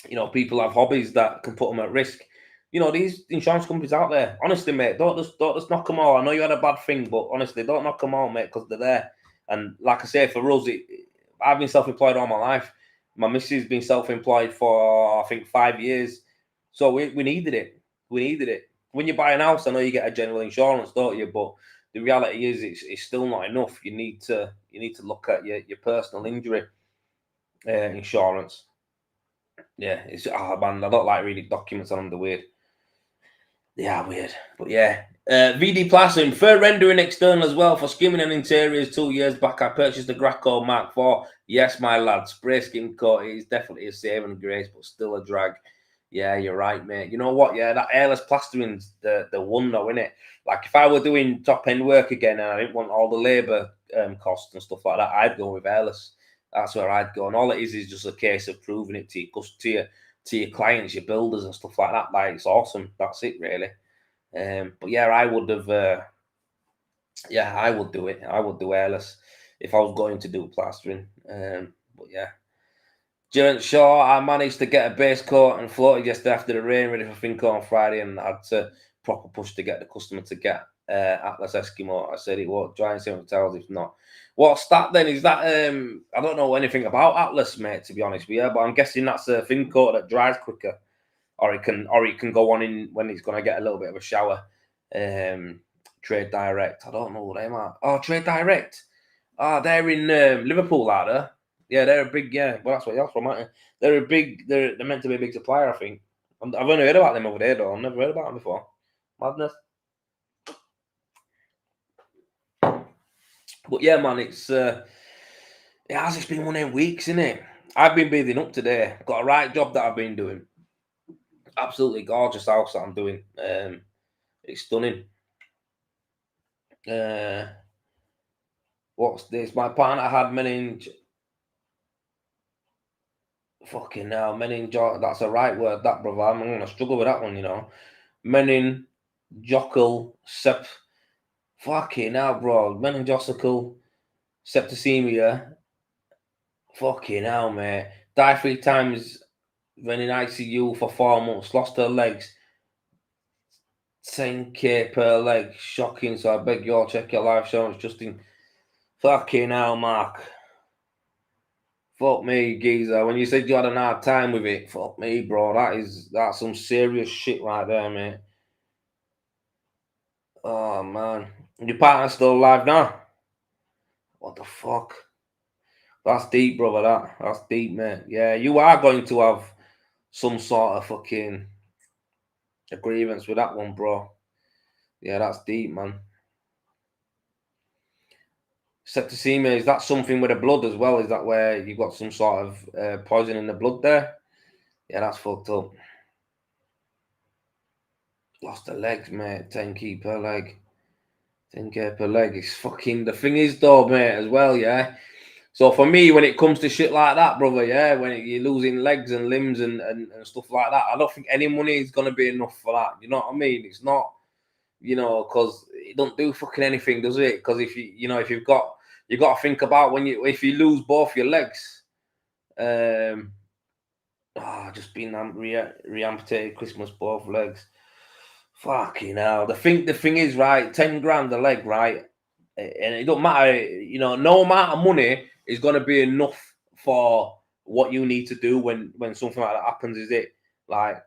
You know, people have hobbies that can put them at risk. You know, these insurance companies out there, honestly, mate, don't just knock them all. I know you had a bad thing, but honestly, don't knock them all, mate, because they're there. And like I say, for us, I've been self-employed all my life. My missus has been self-employed for, I think, 5 years. So we needed it. When you buy an house, I know you get a general insurance, don't you? But the reality is, it's still not enough. You need to look at your personal injury insurance. Yeah, it's man, I don't like reading documents on them. They're weird. They are weird, but yeah. VD Plastering for rendering external as well for skimming and interiors. 2 years back, I purchased the Graco Mark IV. Yes, my lad, spray skin coat is definitely a saving grace, but still a drag. Yeah, you're right, mate. You know what? Yeah, that airless plastering's the one though, innit? Like if I were doing top end work again and I didn't want all the labour costs and stuff like that, I'd go with airless. That's where I'd go. And all it is just a case of proving it to your clients, your builders and stuff like that. Like it's awesome. That's it, really. But yeah, I would have. I would do it. I would do airless if I was going to do plastering. But yeah. Gerent Shaw, I managed to get a base coat and floated yesterday after the rain, ready for Finco on Friday, and I had to proper push to get the customer to get Atlas Eskimo. I said it won't dry in 7 hotels if not. What's that then? Is that I don't know anything about Atlas, mate, to be honest with you, but I'm guessing that's a thin coat that dries quicker. Or it can go on in when it's gonna get a little bit of a shower. Trade Direct. I don't know what they are. Oh, Trade Direct. Oh, they're in Liverpool, are they? Yeah, they're a big, well, that's what you're from, aren't they? They're meant to be a big supplier, I think. I've only heard about them over there, though. I've never heard about them before. Madness. But yeah, man, it has just been one of them weeks, innit? I've been bathing up today. Got a right job that I've been doing. Absolutely gorgeous house that I'm doing. It's stunning. What's this? My partner had fucking hell, that's a right word, that, brother. I'm gonna struggle with that one, you know. Meningococcal fucking hell, bro. Meningococcal septicemia. Fucking hell, mate. Died 3 times, went in ICU for 4 months, lost her legs. 10k per leg. Shocking. So I beg you all, check your life insurance just in. Fucking hell, Mark. Fuck me, geezer. When you said you had an hard time with it, fuck me, bro. That's some serious shit right there, mate. Oh man. Your partner's still alive now? What the fuck? That's deep, brother. That's deep, mate. Yeah, you are going to have some sort of fucking agreements with that one, bro. Yeah, that's deep, man. Septicemia, is that something with the blood as well? Is that where you've got some sort of poison in the blood there? Yeah, that's fucked up. Lost the legs, mate. 10k per leg. 10k per leg. It's fucking, the thing is though, mate, as well, yeah. So for me, when it comes to shit like that, brother, yeah, you're losing legs and limbs and stuff like that, I don't think any money is going to be enough for that. You know what I mean? It's not, you know, because it don't do fucking anything, does it? Because if you've got to think about if you lose both your legs, just being re-amputated Christmas, both legs. Fucking hell. The thing is, right, 10 grand a leg, right? And it don't matter, you know, no amount of money is going to be enough for what you need to do when something like that happens, is it? Like,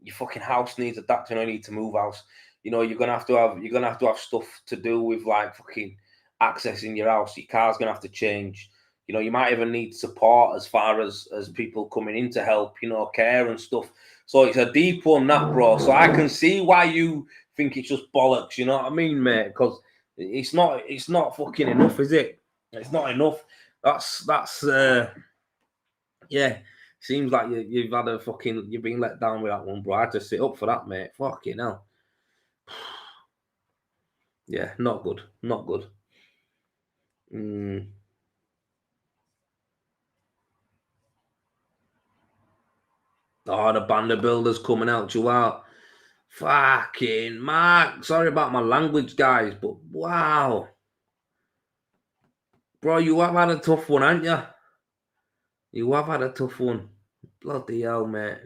your fucking house needs adapting, you need to move house. You know, you're gonna have to have stuff to do with like fucking accessing your house. Your car's gonna have to change. You know, you might even need support as far as people coming in to help, you know, care and stuff. So it's a deep one, that, bro. So I can see why you think it's just bollocks, you know what I mean, mate? Because it's not fucking enough, is it? It's not enough. That's yeah. Seems like you've had you've been let down with that one, bro. I had to sit up for that, mate. Fucking hell. Yeah, not good. Not good. Oh, the band of builders coming out, Joel. Fucking Mark. Sorry about my language, guys, but wow. Bro, you have had a tough one, haven't you? You have had a tough one. Bloody hell, mate.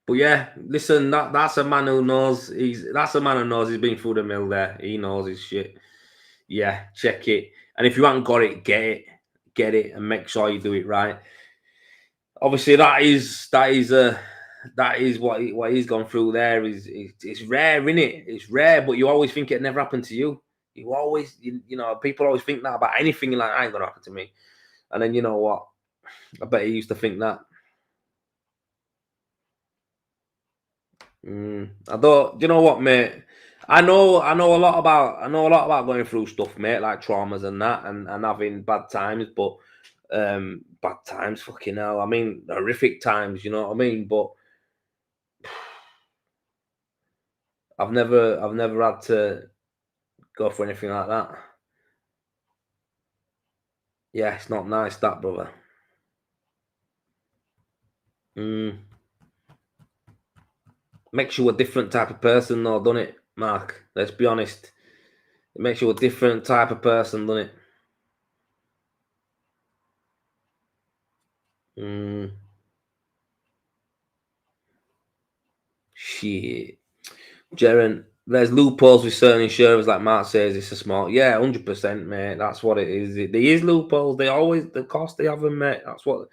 But yeah, listen, that's a man who knows he's been through the mill there. He knows his shit. Yeah, check it. And if you haven't got it, get it and make sure you do it right. Obviously, that is what he's gone through there. It's rare, isn't it? It's rare, but you always think it never happened to you. You always, you know, people always think that about anything. Like, ain't gonna happen to me. And then you know what? I bet he used to think that. I don't. You know what, mate? I know a lot about going through stuff, mate, like traumas and that, and having bad times. But bad times, fucking hell. I mean, horrific times. You know what I mean? But I've never had to go for anything like that. Yeah, it's not nice, that, brother. Makes you a different type of person, though, doesn't it, Mark? Let's be honest. It makes you a different type of person, doesn't it? Shit. Jaren, there's loopholes with certain insurers, like Mark says. It's a small, 100%, mate. That's what it is. There is loopholes. They always, the cost they have them, mate. That's what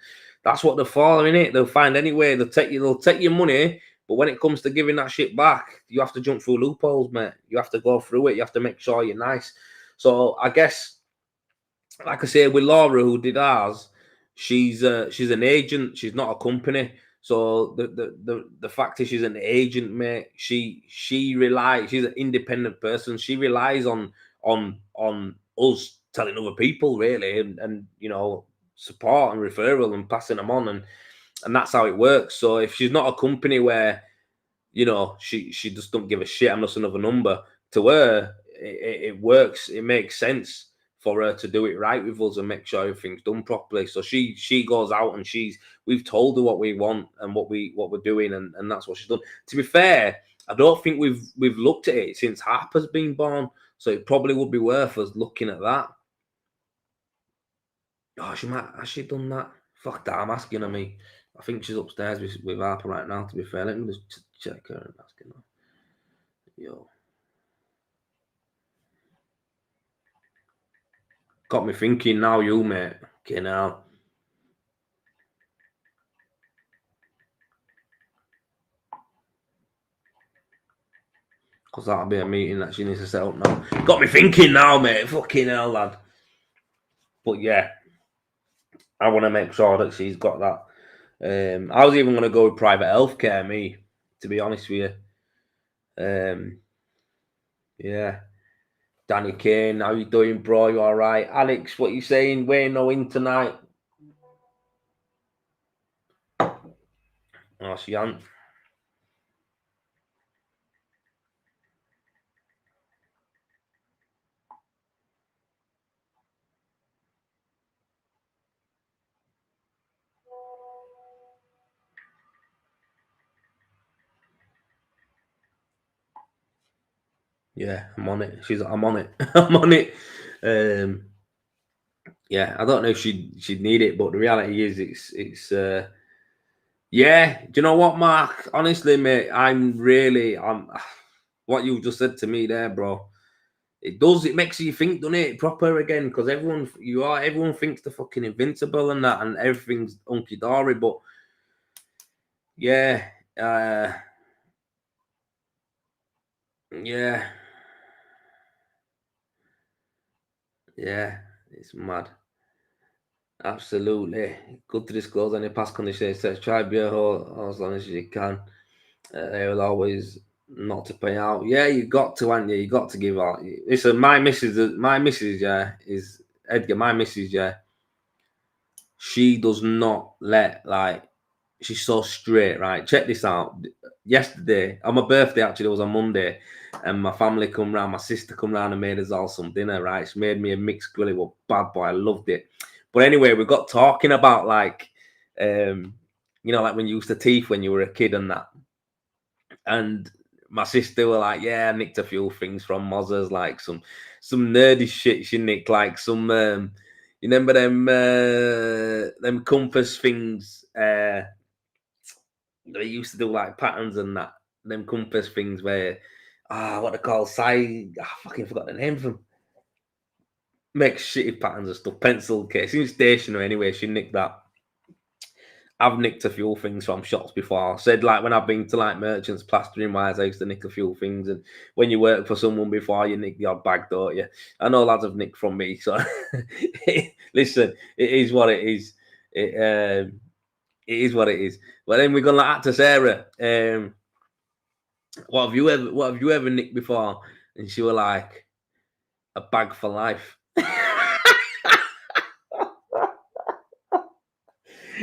they're for, in it. They'll find any way. They'll take your money, but when it comes to giving that shit back, you have to jump through loopholes, mate. You have to go through it. You have to make sure you're nice. So I guess, like I say, with Laura, who did ours, she's an agent. She's not a company. So the fact is, she's an agent, mate. She's an independent person. She relies on us telling other people, really, and you know, support and referral and passing them on, and that's how it works. So if she's not a company where, you know, she just don't give a shit, I'm just another number, to her, it works. It makes sense for her to do it right with us and make sure everything's done properly. So she goes out and we've told her what we want and what we're doing, and that's what she's done. To be fair, I don't think we've looked at it since Harper's been born, so it probably would be worth us looking at that. Oh, she might has she done that? Fuck that, I'm asking her me. I think she's upstairs with Harper right now, to be fair. Let me just check her and ask her. Yo. Got me thinking now, you mate. Okay, now. Because that'll be a meeting that she needs to set up now. Got me thinking now, mate. Fucking hell, lad. But yeah, I want to make sure that she's got that. I was even going to go with private healthcare, me, to be honest with you. Yeah. Danny Kane, how you doing, bro? You all right? Alex, what you saying? Wayne, no in tonight? Oh, she ain't. Yeah, I'm on it. I'm on it. I'm on it. Yeah, I don't know if she'd need it, but the reality is it's yeah. Do you know what, Mark? Honestly, mate, I'm what you just said to me there, bro. It makes you think, doesn't it, proper again? Because everyone thinks they're fucking invincible and that, and everything's hunky dory. But yeah, yeah, yeah, it's mad. Absolutely. Good to disclose any past conditions. Says try to be a whole as long as you can. They will always not to pay out. Yeah, you got to, haven't you? You got to give out. Listen, my missus, yeah, is Edgar. My missus, yeah, she does not let she's so straight, right? Check this out. Yesterday, on my birthday, actually, it was on Monday, and my family come round, my sister come round and made us all some dinner, right? She made me a mixed grill. It was bad, boy. I loved it. But anyway, we got talking about like when you used to teeth when you were a kid and that. And my sister were like, yeah, I nicked a few things from Mozzers, like some nerdy shit she nicked, like some you remember them compass things they used to do like patterns and that, them compass things where what they call I fucking forgot the name of them. Make shitty patterns and stuff, pencil case. In stationery anyway, she nicked that. I've nicked a few things from shops before. I said like when I've been to like merchants plastering wise, I used to nick a few things. And when you work for someone before, you nick the odd bag, don't you? I know lads have nicked from me. So listen, it is what it is. It is what it is. But then we're gonna like to Sarah. What have you ever nicked before? And she was like, a bag for life.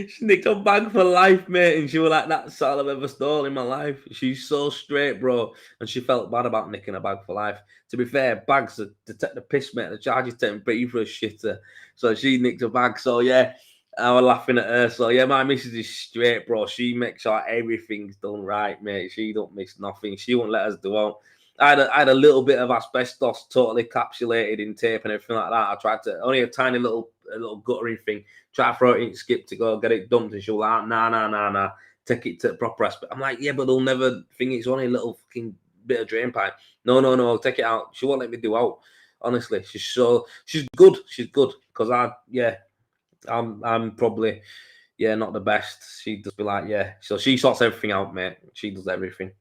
She nicked a bag for life, mate, and she was like, that's all I've ever stolen in my life. She's so straight, bro, and she felt bad about nicking a bag for life. To be fair, bags detect the piss, mate. The charge is taking pretty for a shitter, so she nicked a bag. So yeah, I was laughing at her. So yeah, my missus is straight, bro. She makes sure everything's done right, mate. She don't miss nothing. She won't let us do out. I had a little bit of asbestos totally encapsulated in tape and everything like that. I tried to only a tiny little guttering thing. Try to throw it in skip to go get it dumped, and she'll like, nah. Take it to the proper aspect. I'm like, yeah, but they'll never think it's only a little fucking bit of drain pipe. No, take it out. She won't let me do out. Honestly, she's good. She's good because I'm probably not the best. She'd just be like, yeah. So she sorts everything out, mate. She does everything.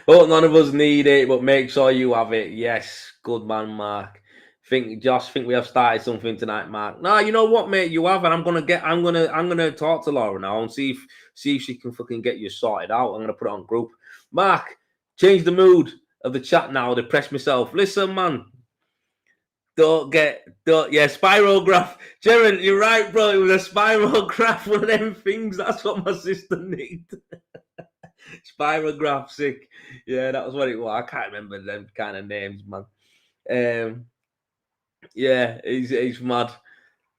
Hope none of us need it, but make sure you have it. Yes, good man, Mark. Josh, think we have started something tonight, Mark. No, you know what, mate, you have, and I'm gonna talk to Laura now and see if she can fucking get you sorted out. I'm gonna put it on group. Mark, change the mood of the chat now. Depress myself. Listen, man. Spirograph. Jaron, you're right, bro. It was a spirograph, one of them things. That's what my sister needed. Spirograph sick. Yeah, that was what it was. I can't remember them kind of names, man. Yeah, he's mad.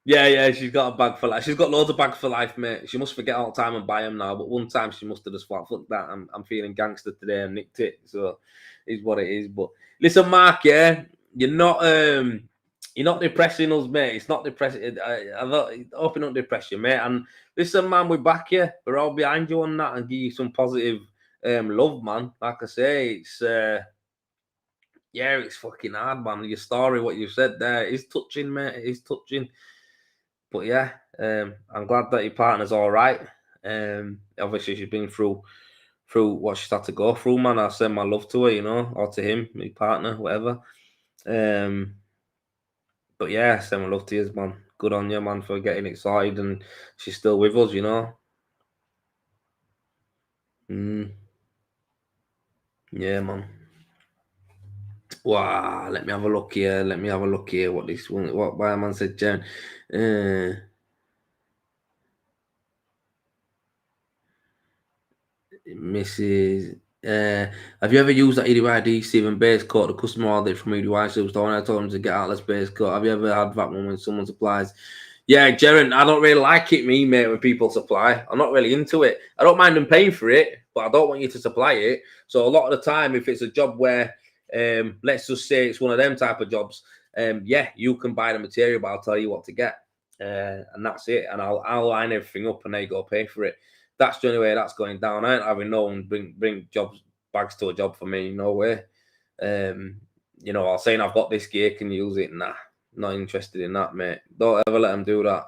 Yeah, she's got a bag for life. She's got loads of bags for life, mate. She must forget all the time and buy them now. But one time she must have just thought, fuck that, I'm feeling gangster today and nicked it. So is what it is. But listen, Mark, yeah, you're not depressing us, mate. It's not depressing. I hope it not depress you, mate. And listen, man, we're back here. We're all behind you on that and give you some positive love, man. Like I say, it's yeah, it's fucking hard, man. Your story, what you said there, is touching, mate. It is touching. But yeah, I'm glad that your partner's all right. Obviously she's been through what she's had to go through, man. I send my love to her, you know, or to him, my partner, whatever. But yeah, send my love to you, man. Good on you, man, for getting it sorted, and she's still with us, you know. Yeah, man. Wow, let me have a look here. What this one? What my man said, Jen. Mrs. Have you ever used that EDYD Stephen base coat? The customer ordered from EDY Superstore and I told him to get out this base coat. Have you ever had that one when someone supplies? Yeah, Jaren, I don't really like it, mate, when people supply. I'm not really into it. I don't mind them paying for it, but I don't want you to supply it. So a lot of the time, if it's a job where, let's just say it's one of them type of jobs, yeah, you can buy the material, but I'll tell you what to get. And that's it. And I'll line everything up and they go pay for it. That's the only way that's going down. I ain't having no one bring jobs bags to a job for me. No way. You know, I'll saying I've got this gear, can you use it? Nah, not interested in that, mate. Don't ever let them do that.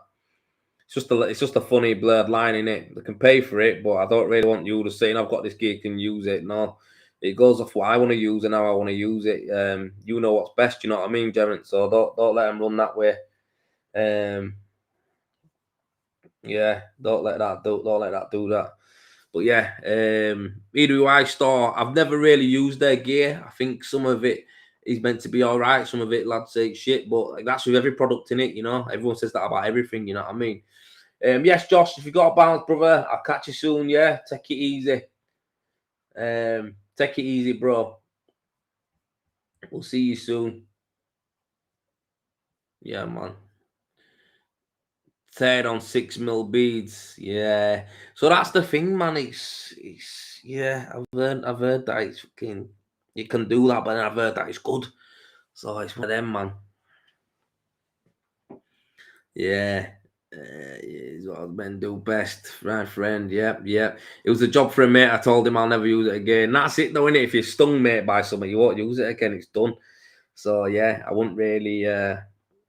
It's just a funny blurred line in it. They can pay for it, but I don't really want you to saying I've got this gear, can you use it? No, it goes off what I want to use and how I want to use it. You know what's best. You know what I mean, Jeremy? So don't let them run that way. Yeah, don't let that do that. But yeah, EWI store, I've never really used their gear. I think some of it is meant to be all right. Some of it, lads say shit, but like, that's with every product in it, you know. Everyone says that about everything, you know what I mean? Yes, Josh, if you got a balance, brother, I'll catch you soon, yeah? Take it easy. Take it easy, bro. We'll see you soon. Yeah, man. Third on 6mm beads, yeah. So that's the thing, man. It's yeah. I've heard that it's fucking you can do that, but then I've heard that it's good. So it's one of them, man. Yeah. Is what men do best, right, friend? Yep. It was a job for a mate. I told him I'll never use it again. That's it, though, innit? If you're stung, mate, by something, you won't use it again. It's done. So yeah, I wouldn't really.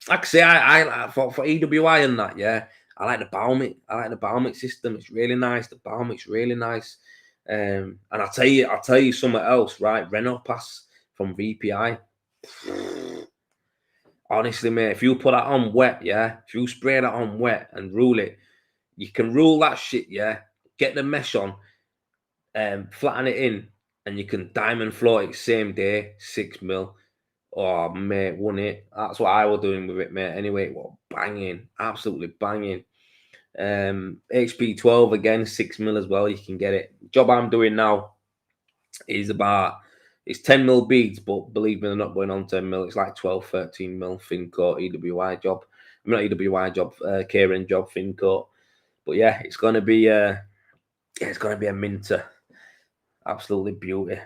Like I say, I for EWI and that, yeah. I like the Balmic system. It's really nice. The Balmic's really nice. And I'll tell you something else, right? Renault Pass from VPI. Honestly, mate, if you put that on wet, yeah, if you spray that on wet and rule it, you can rule that shit, yeah. Get the mesh on, flatten it in, and you can diamond float it same day, 6mm. Oh, mate, won it. That's what I was doing with it, mate. Anyway, it was banging, absolutely banging. HP 12 again, 6mm as well. You can get it. The job I'm doing now is it's 10mm beads, but believe me, they're not going on 10mm. It's like 12, 13mm fin coat EWI job. I mean, not EWI job, Karen job fin coat. But yeah, it's gonna be a minter. Absolutely beauty.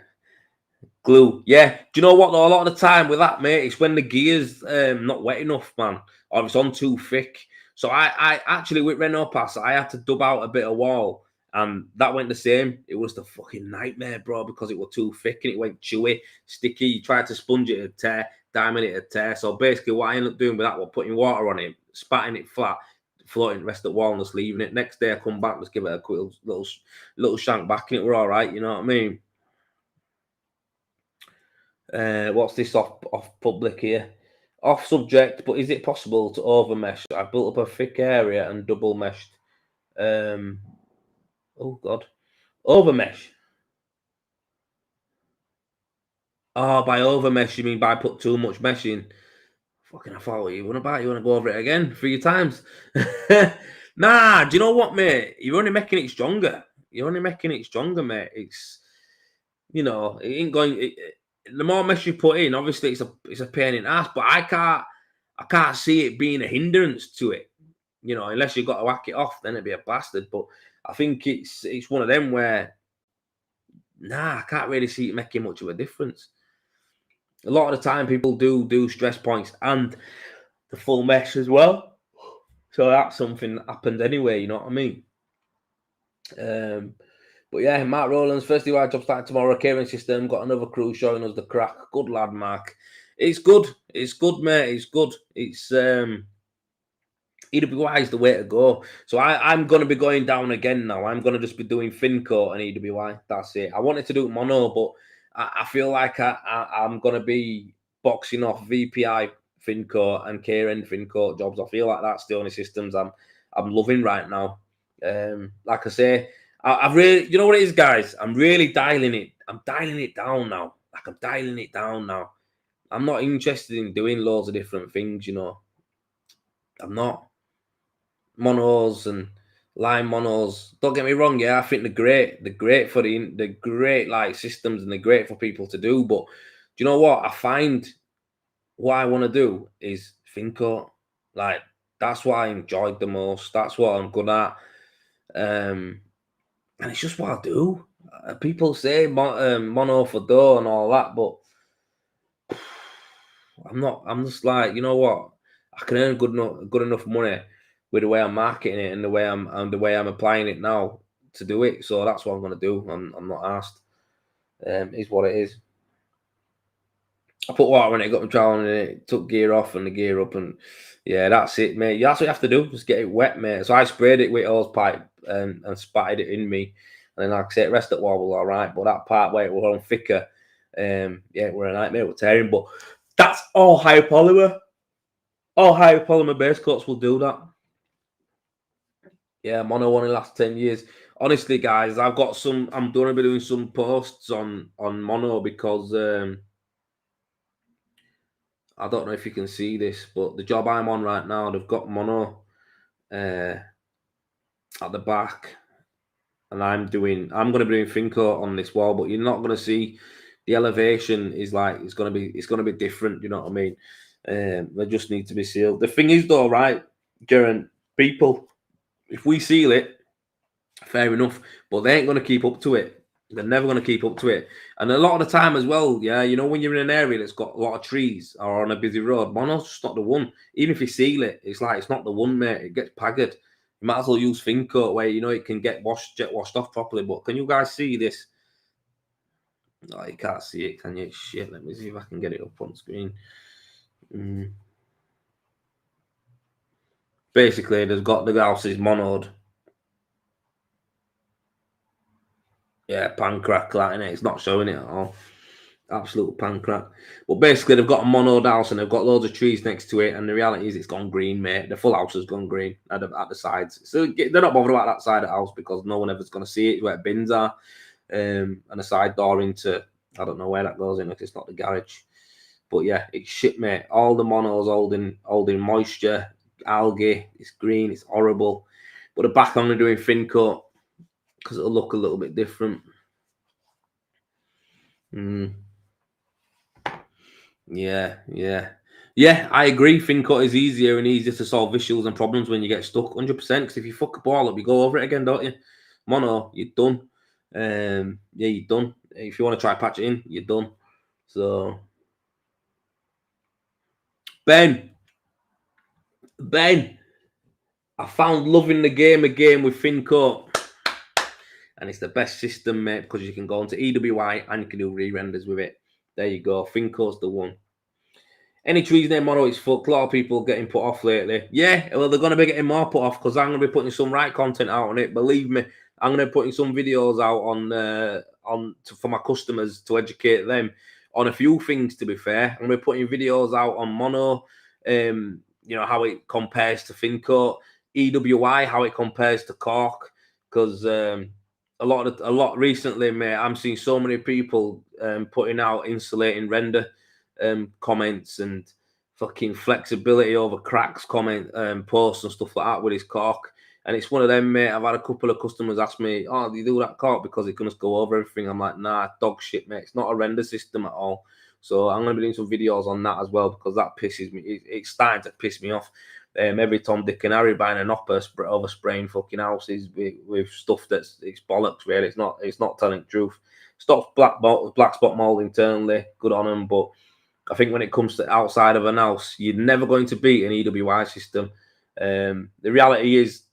Glue, yeah. Do you know what? Though, a lot of the time with that, mate, it's when the gear's not wet enough, man, or it's on too thick. So I actually with Renault Pass, I had to dub out a bit of wall, and that went the same. It was the fucking nightmare, bro, because it was too thick and it went chewy, sticky. You tried to sponge it, it'd tear, diamond it, it'd tear. So basically, what I ended up doing with that was putting water on it, spatting it flat, floating the rest of the wall, and just leaving it. Next day, I come back, just give it a quick little shank back, and it were all right. You know what I mean? What's this off public here? Off subject, but is it possible to overmesh? I've built up a thick area and double meshed. Oh God, overmesh. Oh, by overmesh you mean by put too much mesh in? Fucking, I thought what you want about. You want to go over it again 3 times? Nah, do you know what, mate? You're only making it stronger. you're only making it stronger, mate. It's, you know, it ain't going. The more mesh you put in, obviously it's a pain in the ass. But I can't see it being a hindrance to it. You know, unless you've got to whack it off, then it'd be a bastard. But I think it's one of them where, nah, I can't really see it making much of a difference. A lot of the time, people do stress points and the full mesh as well. So that's something that happened anyway. You know what I mean? But yeah, Mark Rowlands, first DIY job starting tomorrow. Catering system, got another crew showing us the crack. Good lad, Mark. It's good, mate. It's good. It's EWI is the way to go. So I'm going to be going down again now. I'm going to just be doing Fincoat and EWI. That's it. I wanted to do mono, but I feel like I'm going to be boxing off VPI Fincoat and KRN Fincoat jobs. I feel like that's the only systems I'm loving right now. Like I say, I've really, you know what it is, guys? I'm really dialing it. I'm dialing it down now. Like I'm dialing it down now. I'm not interested in doing loads of different things, you know. I'm not. Monos and line monos. Don't get me wrong, yeah, I think they're great. They're great for the great like systems and they're great for people to do. But do you know what? I find what I want to do is Fincoat. Like that's what I enjoyed the most. That's what I'm good at. And it's just what I do. People say mono for dough and all that, but I'm not. I'm just like, you know what? I can earn good enough money with the way I'm marketing it and the way I'm applying it now to do it. So that's what I'm gonna do. I'm not asked. Is what it is. I put water in it, got my trowel in it, took gear off and the gear up, and yeah, that's it, mate. That's what you have to do. Just get it wet, mate. So I sprayed it with hose pipe and spatted it in me, and then like I said, the rest of the wall was all right, but that part where it was on thicker, yeah, we're a nightmare. It was tearing, but that's all high polymer. All high polymer base coats will do that. Yeah, mono one in the last 10 years. Honestly, guys, I've got some. I'm going to be doing some posts on mono because I don't know if you can see this, but the job I'm on right now, they've got mono at the back, and I'm going to be doing Fincoat on this wall, but you're not going to see the elevation is like it's going to be different. You know what I mean? They just need to be sealed. The thing is, though, right, Jaren, people, if we seal it, fair enough, but they ain't going to keep up to it. They're never going to keep up to it. And a lot of the time as well, yeah, you know, when you're in an area that's got a lot of trees or on a busy road, mono's just not the one. Even if you seal it, it's like it's not the one, mate. It gets pagged. You might as well use Fincoat where, you know, it can get jet washed off properly. But can you guys see this? No, you can't see it, can you? Shit, let me see if I can get it up on screen. Basically, there's got the house is monoed. Yeah, pan crack, that, innit? It's not showing it at all. Absolute pan crack. But basically, they've got a monoed house and they've got loads of trees next to it. And the reality is, it's gone green, mate. The full house has gone green at the sides. So they're not bothered about that side of the house because no one ever's going to see it. Where bins are, and a side door into, I don't know where that goes in if it's not the garage. But yeah, it's shit, mate. All the monos holding moisture, algae. It's green. It's horrible. But the back I'm doing Fincoat because it'll look a little bit different. Yeah. I agree. Fincoat is easier and easier to solve issues and problems when you get stuck. 100%. Because if you fuck a ball up, you go over it again, don't you? Mono, you're done. Yeah, you're done. If you want to try patch it in, you're done. So, Ben, I found loving the game again with Fincoat. And it's the best system, mate, because you can go into EWI and you can do re-renders with it. There you go. Fincoat's the one. Any trees named mono is fucked. A lot of people getting put off lately. Yeah, well, they're going to be getting more put off because I'm going to be putting some right content out on it. Believe me, I'm going to be putting some videos out for my customers to educate them on a few things. To be fair, I'm going to be putting videos out on mono. You know how it compares to Fincoat, EWI, how it compares to cooke. Because a lot recently, mate, I'm seeing so many people putting out insulating render comments and fucking flexibility over cracks comment posts and stuff like that with his cooke. And it's one of them, mate. I've had a couple of customers ask me, "Oh, do you do that cork because it's gonna go over everything?" I'm like, "Nah, dog shit, mate. It's not a render system at all." So I'm gonna be doing some videos on that as well because that pisses me. It's starting to piss me off. Every Tom, Dick, and Harry buying an overspraying fucking houses with stuff it's bollocks. Really, it's not telling the truth. Stops black spot mold internally. Good on them, but I think when it comes to outside of an house, you're never going to beat an EWI system. The reality is,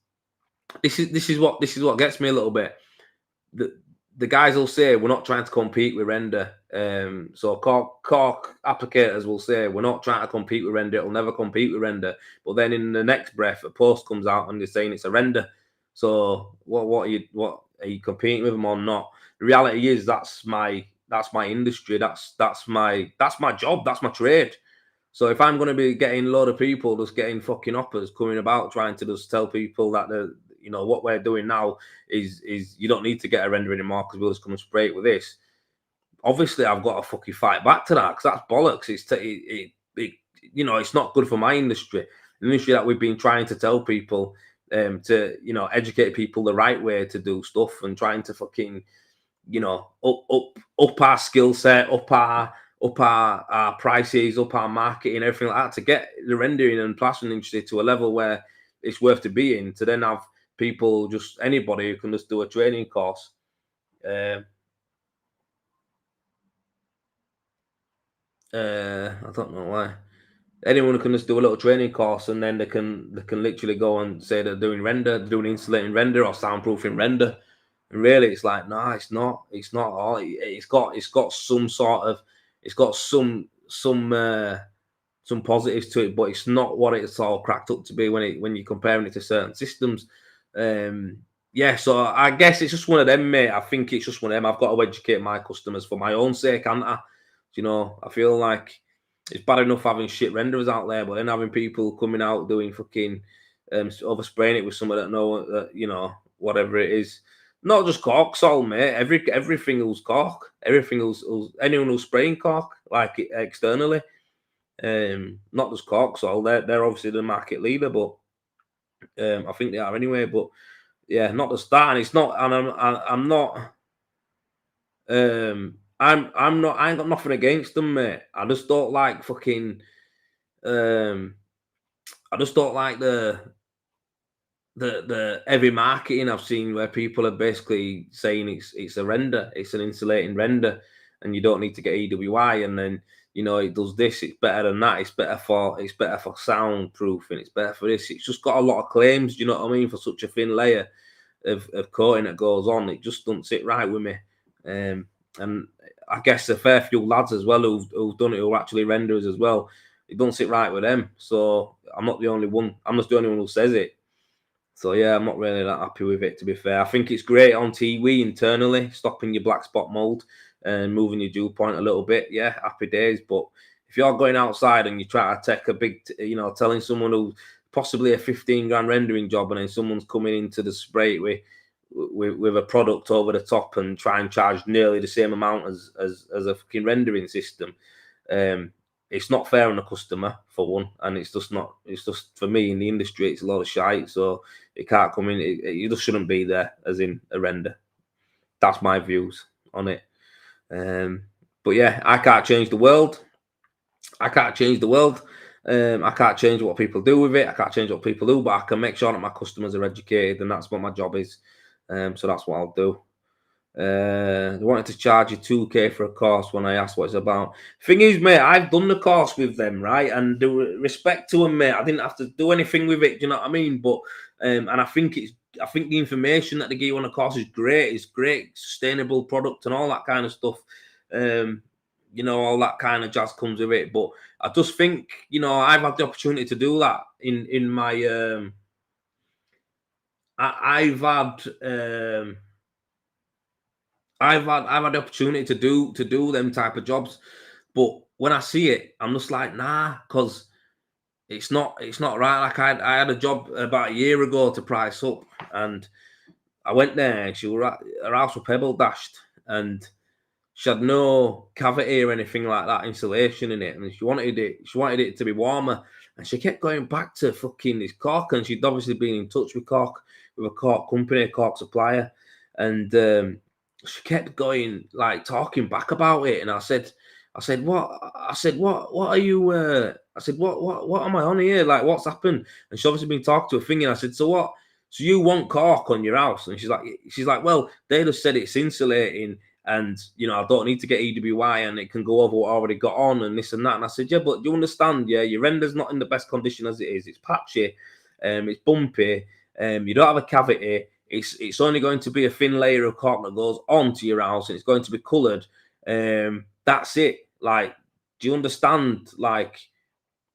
this is what gets me a little bit. The guys will say we're not trying to compete with render. So cork applicators will say we're not trying to compete with render. It'll never compete with render. But then in the next breath, a post comes out and they're saying it's a render. So what are you competing with them or not? The reality is that's my industry. That's my job. That's my trade. So if I'm going to be getting a lot of people just getting fucking uppers coming about trying to just tell people that what we're doing now is you don't need to get a render anymore because we'll just come and spray it with this. Obviously, I've got to fucking fight back to that because that's bollocks. It's not good for my industry. The industry that we've been trying to tell people to educate people the right way to do stuff and trying to fucking up our skill set, up our prices, up our marketing, everything like that to get the rendering and plastering industry to a level where it's worth to be in. To then have people, just anybody who can just do a training course. I don't know why. Anyone can just do a little training course and then they can literally go and say they're doing render, they're doing insulating render or soundproofing render. And really, it's like, no, it's not. It's not all. It's got some sort of, it's got some positives to it, but it's not what it's all cracked up to be when you're comparing it to certain systems. So I guess it's just one of them, mate. I think it's just one of them. I've got to educate my customers for my own sake, haven't I? I feel like it's bad enough having shit renderers out there, but then having people coming out doing fucking overspraying it with someone that know whatever it is. Not just cork sol, mate. Everything who's cork. Everything who's anyone who's spraying cork, like externally. Not just cork sol. They're obviously the market leader, but I think they are anyway. But yeah, not just that. And it's not. And I'm not. I'm not. I ain't got nothing against them, mate. I just don't like fucking. I just don't like the heavy marketing I've seen where people are basically saying it's a render, it's an insulating render, and you don't need to get EWI, and then it does this, it's better than that, it's better for soundproofing, it's better for this. It's just got a lot of claims, do you know what I mean, for such a thin layer of coating that goes on. It just doesn't sit right with me. And I guess a fair few lads as well who've done it, who are actually renderers as well, it don't sit right with them. So I'm not the only one. I'm just the only one who says it. So yeah, I'm not really that happy with it, to be fair. I think it's great on TV internally, stopping your black spot mold and moving your dew point a little bit. Yeah, happy days. But if you're going outside and you try to take a big, telling someone who possibly a 15 grand rendering job, and then someone's coming into the spray with a product over the top and try and charge nearly the same amount as a fucking rendering system. It's not fair on the customer, for one, and it's just for me in the industry, it's a lot of shite. So it can't come in. It just shouldn't be there as in a render. That's my views on it. But yeah, I can't change the world. I can't change what people do with it. I can't change what people do, but I can make sure that my customers are educated, and that's what my job is. So that's what I'll do. They wanted to charge you 2K for a course when I asked what it's about. Thing is, mate, I've done the course with them, right? And the respect to them, mate, I didn't have to do anything with it. Do you know what I mean? But and I think the information that they give you on the course is great. It's great, sustainable product and all that kind of stuff. All that kind of jazz comes with it. But I just think, I've had the opportunity to do that in my. I've had the opportunity to do them type of jobs, but when I see it, I'm just like, nah, because it's not right. Like I had a job about a year ago to price up, and I went there, and her house was pebble dashed, and she had no cavity or anything like that insulation in it, and she wanted it to be warmer. And she kept going back to fucking this Cork, and she'd obviously been in touch with Cork, with a Cork company, a Cork supplier, and she kept going, like, talking back about it. And I said, what? What are you? I said, what am I on here? Like, what's happened? And she's obviously been talking to a thing, and I said, so what? So you want Cork on your house? And she's like, well, they just said it's insulating, and I don't need to get EWI, and it can go over what I already got on, and this and that. And I said, yeah, but you understand, yeah, your render's not in the best condition as it is. It's patchy, it's bumpy, you don't have a cavity. It's only going to be a thin layer of cork that goes onto your house, and it's going to be coloured. That's it. Like, do you understand? Like,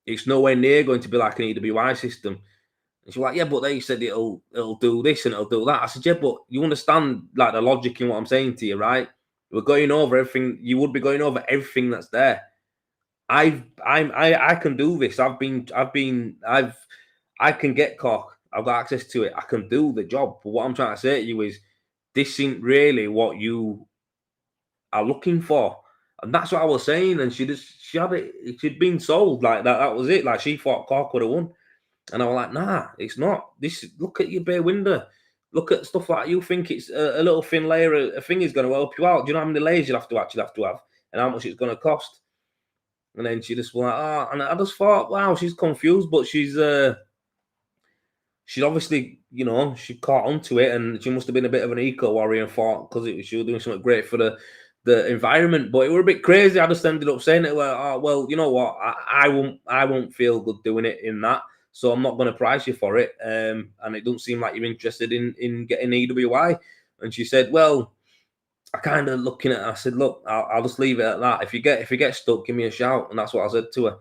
it's nowhere near going to be like an EWI system. And she's like, yeah, but they said it'll do this and it'll do that. I said, yeah, but you understand, like, the logic in what I'm saying to you, right? We're going over everything. You would be going over everything that's there. I can do this. I can get cork. I've got access to it. I can do the job. But what I'm trying to say to you is, this isn't really what you are looking for. And that's what I was saying. And she had it. She'd been sold like that. That was it. Like, she thought Cork would have won. And I was like, nah, it's not. Look at your bay window. Look at stuff like you think it's a little thin layer of thing is going to help you out. Do you know how many layers you'll have to have and how much it's going to cost? And then she just was like, oh, and I just thought, wow, she's confused, but she's obviously, she caught onto it, and she must have been a bit of an eco warrior and thought because she was doing something great for the environment. But it were a bit crazy. I just ended up saying it. Well, you know what? I won't feel good doing it in that. So I'm not going to price you for it. And it doesn't seem like you're interested in getting EWI. And she said, well, I kind of looking at her, I said, look, I'll just leave it at that. If you get stuck, give me a shout. And that's what I said to her.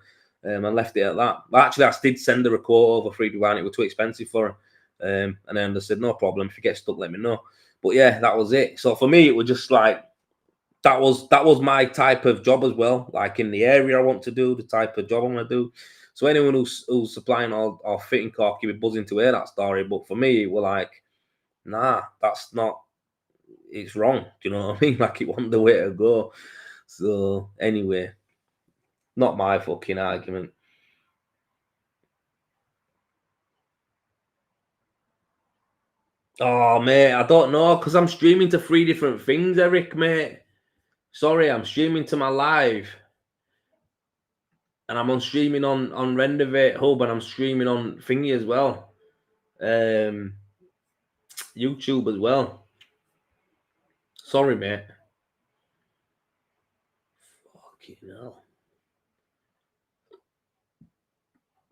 I left it at that. But actually, I did send her a quote over for EWI. It was too expensive for her. And then I said, no problem. If you get stuck, let me know. But yeah, that was it. So for me, it was just like, that was my type of job as well. Like, in the area I want to do, the type of job I'm going to do. So anyone who's supplying or fitting cork, you'd be buzzing to hear that story. But for me, it was like, nah, that's not, it's wrong. Do you know what I mean? Like, it wasn't the way to go. So anyway, not my fucking argument. Oh, mate, I don't know, because I'm streaming to 3 different things, Eric, mate. Sorry, I'm streaming to my live. And I'm on streaming on Rendervate Hub, and I'm streaming on Thingy as well. YouTube as well. Sorry, mate. Fucking hell.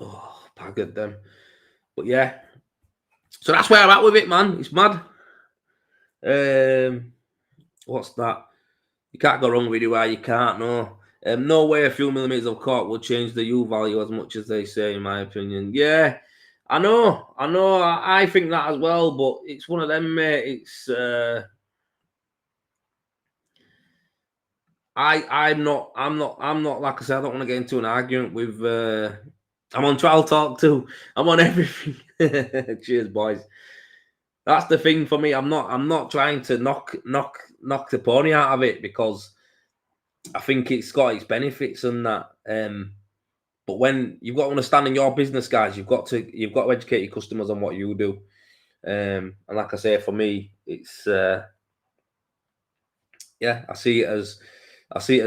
Oh, paggered them. But yeah. So that's where I'm at with it, man. It's mad. What's that? You can't go wrong with EWI. You can't, no. No way a few millimeters of cork will change the U value as much as they say, in my opinion. Yeah, I know. I think that as well, but it's one of them, mate. It's I'm not like I said, I don't want to get into an argument with I'm on Trial Talk too. I'm on everything. Cheers, boys. That's the thing for me. I'm not trying to knock the pony out of it, because I think it's got its benefits and that. But when you've got to understand in your business, guys, you've got to educate your customers on what you do. And like I say, for me, it's yeah, I see it as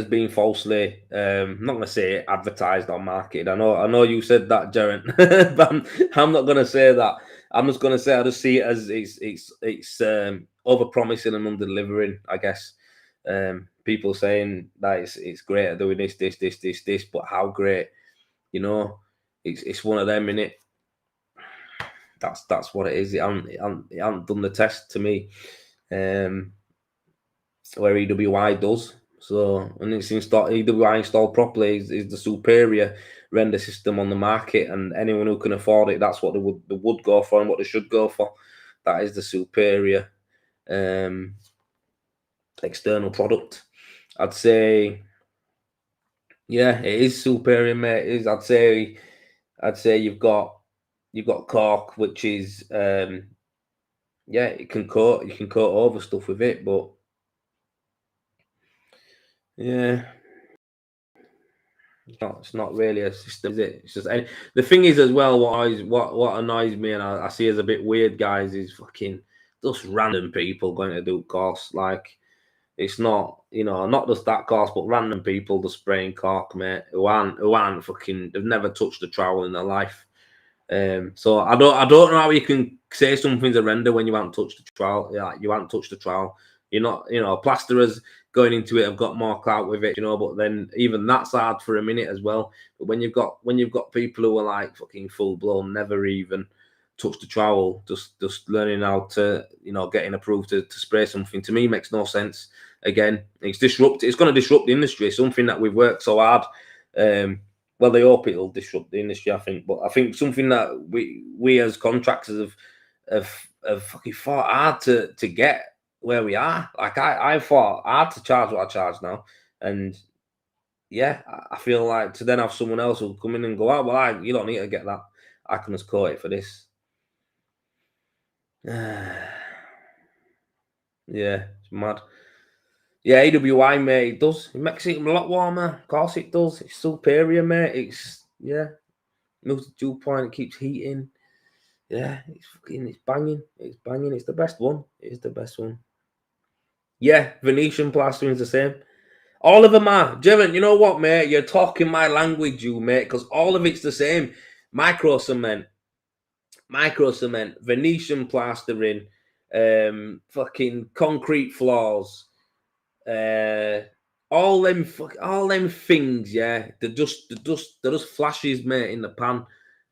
being falsely, I'm not gonna say advertised or marketed. I know you said that, Jaren, but I'm not gonna say that. I'm just gonna say I just see it as it's over promising and under delivering, I guess. People saying that it's great at doing this, but how great, it's one of them, innit? That's what it is. It hasn't done the test to me. Where EWI does. So when it's installed, EWI installed properly is the superior render system on the market, and anyone who can afford it, that's what they would go for and what they should go for. That is the superior external product. I'd say, yeah, it is superior, mate. It is. I'd say you've got cork, which is yeah, you can coat over stuff with it, but yeah. It's not really a system, is it? It's just the thing is as well. What annoys me and I see as a bit weird, guys, is fucking just random people going to do course. Like it's not, not just that course, but random people just spraying cork, mate, who aren't fucking. They've never touched a trowel in their life. So I don't know how you can say something's a render when you haven't touched the trial. Yeah, you haven't touched the trial. You're not, plasterers going into it have got more clout with it, but then even that's hard for a minute as well. But when you've got people who are like fucking full blown, never even touched the trowel, just learning how to, getting approved to spray something, to me makes no sense. Again, it's going to disrupt the industry, something that we've worked so hard. Well, they hope it'll disrupt the industry, I think. But I think something that we as contractors have fucking fought hard to get where we are. Like I fought hard to charge what I charge now, and yeah, I feel like to then have someone else who'll come in and go, well, you don't need to get that. I can just quote it for this. Yeah, it's mad. Yeah, AWI, mate, it does. It makes it a lot warmer. Of course it does. It's superior, mate. Moves the dew point, it keeps heating. Yeah, it's banging. It's banging. It's the best one. It is the best one. Yeah, Venetian plastering is the same. All of them are. Jevon, you know what, mate? You're talking my language, you, mate, because all of it's the same. Micro cement, Venetian plastering, fucking concrete floors, all them things, yeah. They're just flashes, mate, in the pan.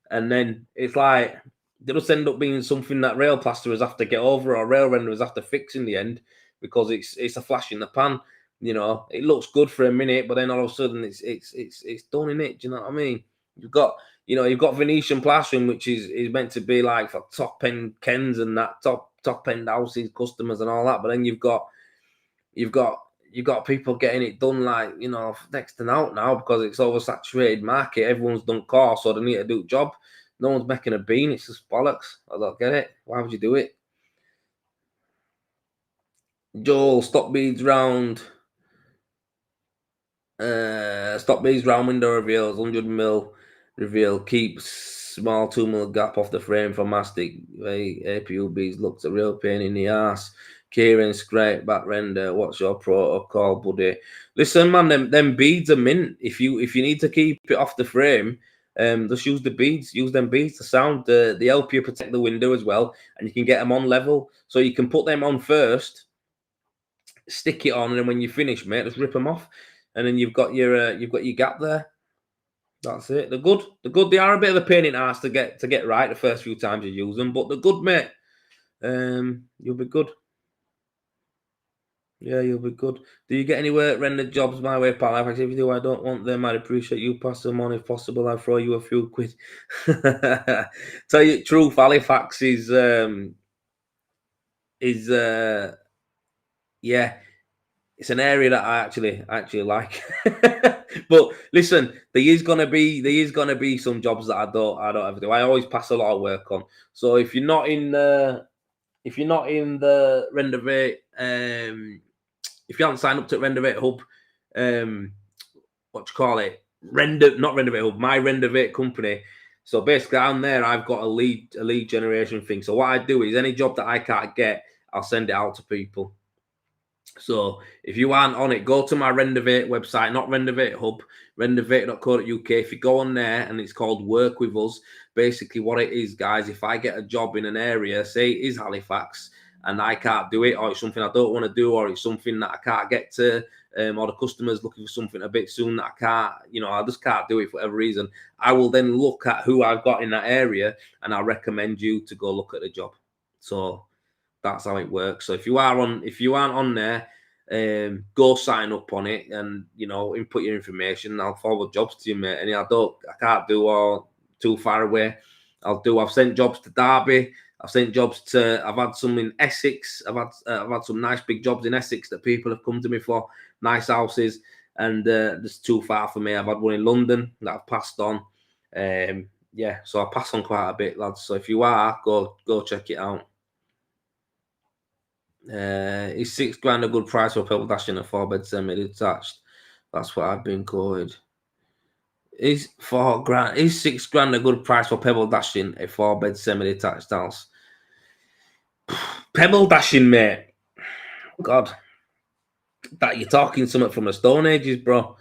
And then it's like they just end up being something that rail plasterers have to get over or rail renderers have to fix in the end, because it's a flash in the pan. It looks good for a minute, but then all of a sudden it's done in it. Do you know what I mean? You've got Venetian plastering, which is meant to be like for top end Kens and that top end houses, customers and all that. But then you've got people getting it done like next to out now, because it's oversaturated market. Everyone's done course, so they need to do a job. No one's making a bean. It's just bollocks. I don't get it. Why would you do it? Joel, stop beads round window reveals 100mm reveal, keeps small 2mm gap off the frame for mastic. APU beads looks a real pain in the ass. Kieran, scrape back render. What's your protocol, buddy? Listen, man, them beads are mint. If you need to keep it off the frame, just use the beads. Use them beads. They help you protect the window as well, and you can get them on level. So you can put them on first, stick it on, and then when you finish, mate, just rip them off, and then you've got your gap there. That's it. They're good. They are a bit of a pain in the ass to get right the first few times you use them, but they're good, mate. You'll be good. Yeah, you'll be good. Do you get any work rendered jobs my way, pal? If you do, I don't want them. I'd appreciate you pass them on if possible. I'll throw you a few quid. Tell you the truth, Halifax is yeah, it's an area that I actually like. But listen, there is gonna be some jobs that I don't ever do. I always pass a lot of work on. So if you're not in the Rendervate, if you haven't signed up to Rendervate Hub, what you call it? Not Rendervate Hub, my Rendervate company. So basically, on there, I've got a lead generation thing. So what I do is any job that I can't get, I'll send it out to people. So if you aren't on it, go to my Rendervate website, not Rendervate Hub, rendervate.co.uk. If you go on there and it's called Work With Us, basically what it is, guys, if I get a job in an area, say it is Halifax, and I can't do it, or it's something I don't want to do, or it's something that I can't get to, or the customer's looking for something a bit soon that I can't, I just can't do it for whatever reason, I will then look at who I've got in that area, and I'll recommend you to go look at the job. So that's how it works. So if you aren't on there, go sign up on it, and input your information. I'll forward jobs to you, mate. And I can't do all too far away. I've sent jobs to Derby. I've had some in Essex. I've had some nice big jobs in Essex that people have come to me for, nice houses, and just too far for me. I've had one in London that I've passed on. Yeah, so I pass on quite a bit, lads. So if you are, go check it out. Is £6,000 a good price for a pebble dash in a 4-bed semi-detached? That's what I've been quoted. Is 4 grand? Is 6 grand a good price for pebble dashing a 4-bed semi-detached house? Pebble dashing, mate. God, that you're talking something from the Stone Ages, bro.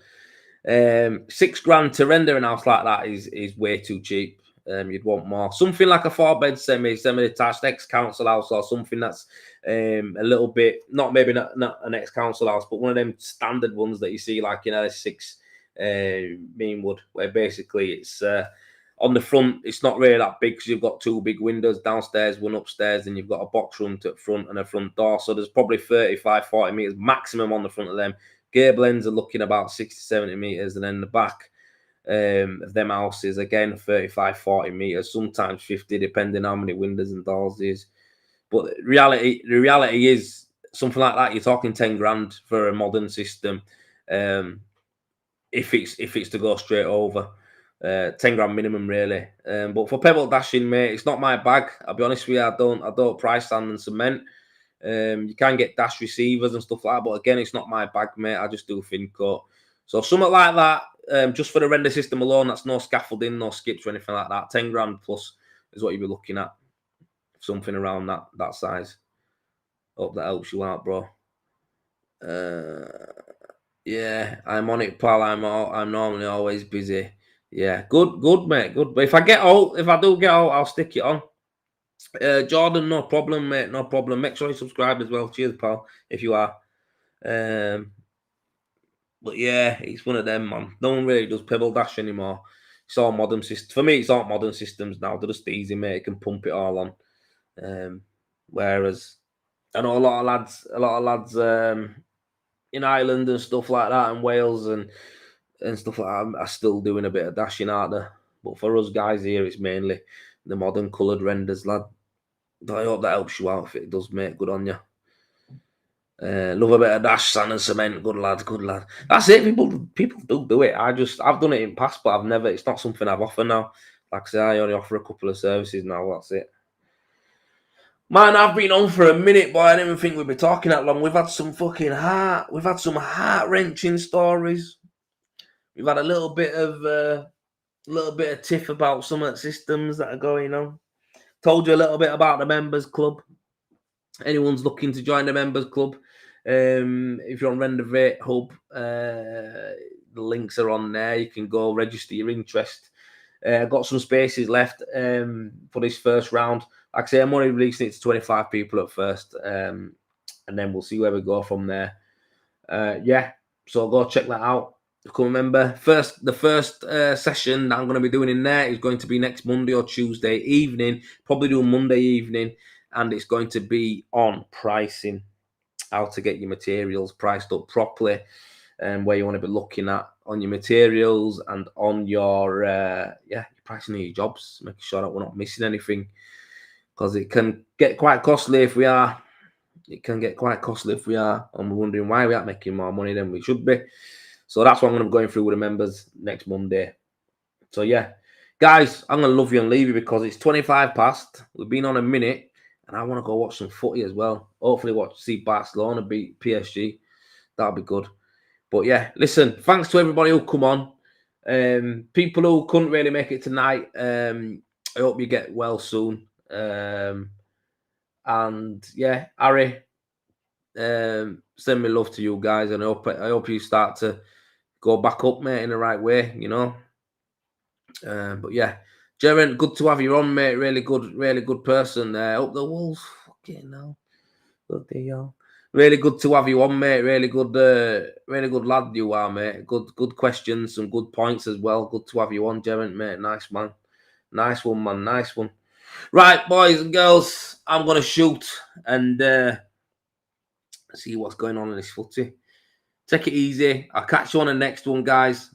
6 grand to render an house like that is way too cheap. You'd want more. Something like a 4-bed semi-detached ex-council house, or something that's a little bit not an ex-council house, but one of them standard ones that you see like in L6 Meanwood, where basically it's on the front, it's not really that big because you've got 2 big windows downstairs, one upstairs, and you've got a box room to the front and a front door. So there's probably 35-40 meters maximum on the front of them. Gable ends are looking about 60-70 meters, and then the back of them houses again 35-40 meters, sometimes 50, depending how many windows and doors there is. But the reality is something like that. You're talking 10 grand for a modern system, if it's to go straight over. 10 grand minimum, really. But for pebble dashing, mate, it's not my bag. I'll be honest with you. I don't price sand and cement. You can get dash receivers and stuff like that, but again, it's not my bag, mate. I just do thin coat. So something like that, just for the render system alone, that's no scaffolding, no skips or anything like that. 10 grand plus is what you'll be looking at. Something around that size. Hope that helps you out, bro. Yeah, I'm on it, pal. I'm normally always busy. Yeah, good, mate. Good. But if I do get out, I'll stick it on. Jordan, no problem, mate. No problem. Make sure you subscribe as well. Cheers, pal, if you are. But yeah, it's one of them, man. No one really does pebble dash anymore. It's all modern systems. For me, it's all modern systems now. They're just easy, mate. You can pump it all on. Whereas I know a lot of lads in Ireland and stuff like that, and Wales and stuff like that are still doing a bit of dashing out there. But for us guys here, it's mainly the modern coloured renders, lad. I hope that helps you out. If it does, mate, good on you. Love a bit of dash, sand and cement. Good lad, good lad. That's it. People do it. I've done it in past, but I've never. It's not something I've offered now. Like I say, I only offer a couple of services now. That's it. Man, I've been on for a minute, boy. I didn't even think we'd be talking that long. We've had some heart wrenching stories. We've had a little bit of tiff about some of the systems that are going on. Told you a little bit about the members club. Anyone's looking to join the members club, if you're on Rendervate Hub, the links are on there. You can go register your interest. I've got some spaces left for this first round. Like I say, I'm only releasing it to 25 people at first, and then we'll see where we go from there. Yeah, so go check that out. Become a member. The first session that I'm going to be doing in there is going to be next Monday or Tuesday evening. Probably do Monday evening, and it's going to be on pricing, how to get your materials priced up properly, and where you want to be looking at on your materials and on your your pricing of your jobs, making sure that we're not missing anything, because it can get quite costly if we are. It can get quite costly if we are, and we're wondering why we aren't making more money than we should be. So that's what I'm going to be going through with the members next Monday. So yeah, guys, I'm going to love you and leave you because it's 25 past. We've been on a minute, and I want to go watch some footy as well. Hopefully see Barcelona beat PSG. That'll be good. But yeah, listen, thanks to everybody who come on. People who couldn't really make it tonight, I hope you get well soon. And yeah, Harry, send me love to you guys, and I hope you start to go back up, mate, in the right way, you know. But yeah, Jaren, good to have you on, mate. Really good person. Up the Wolves, fucking hell, good deal. Really good to have you on, mate. Really good lad you are, mate. Good questions, some good points as well. Good to have you on, Jaren, mate. Nice man, nice one, man, nice one. Right, boys and girls, I'm gonna shoot and see what's going on in this footy. Take it easy. I'll catch you on the next one, guys.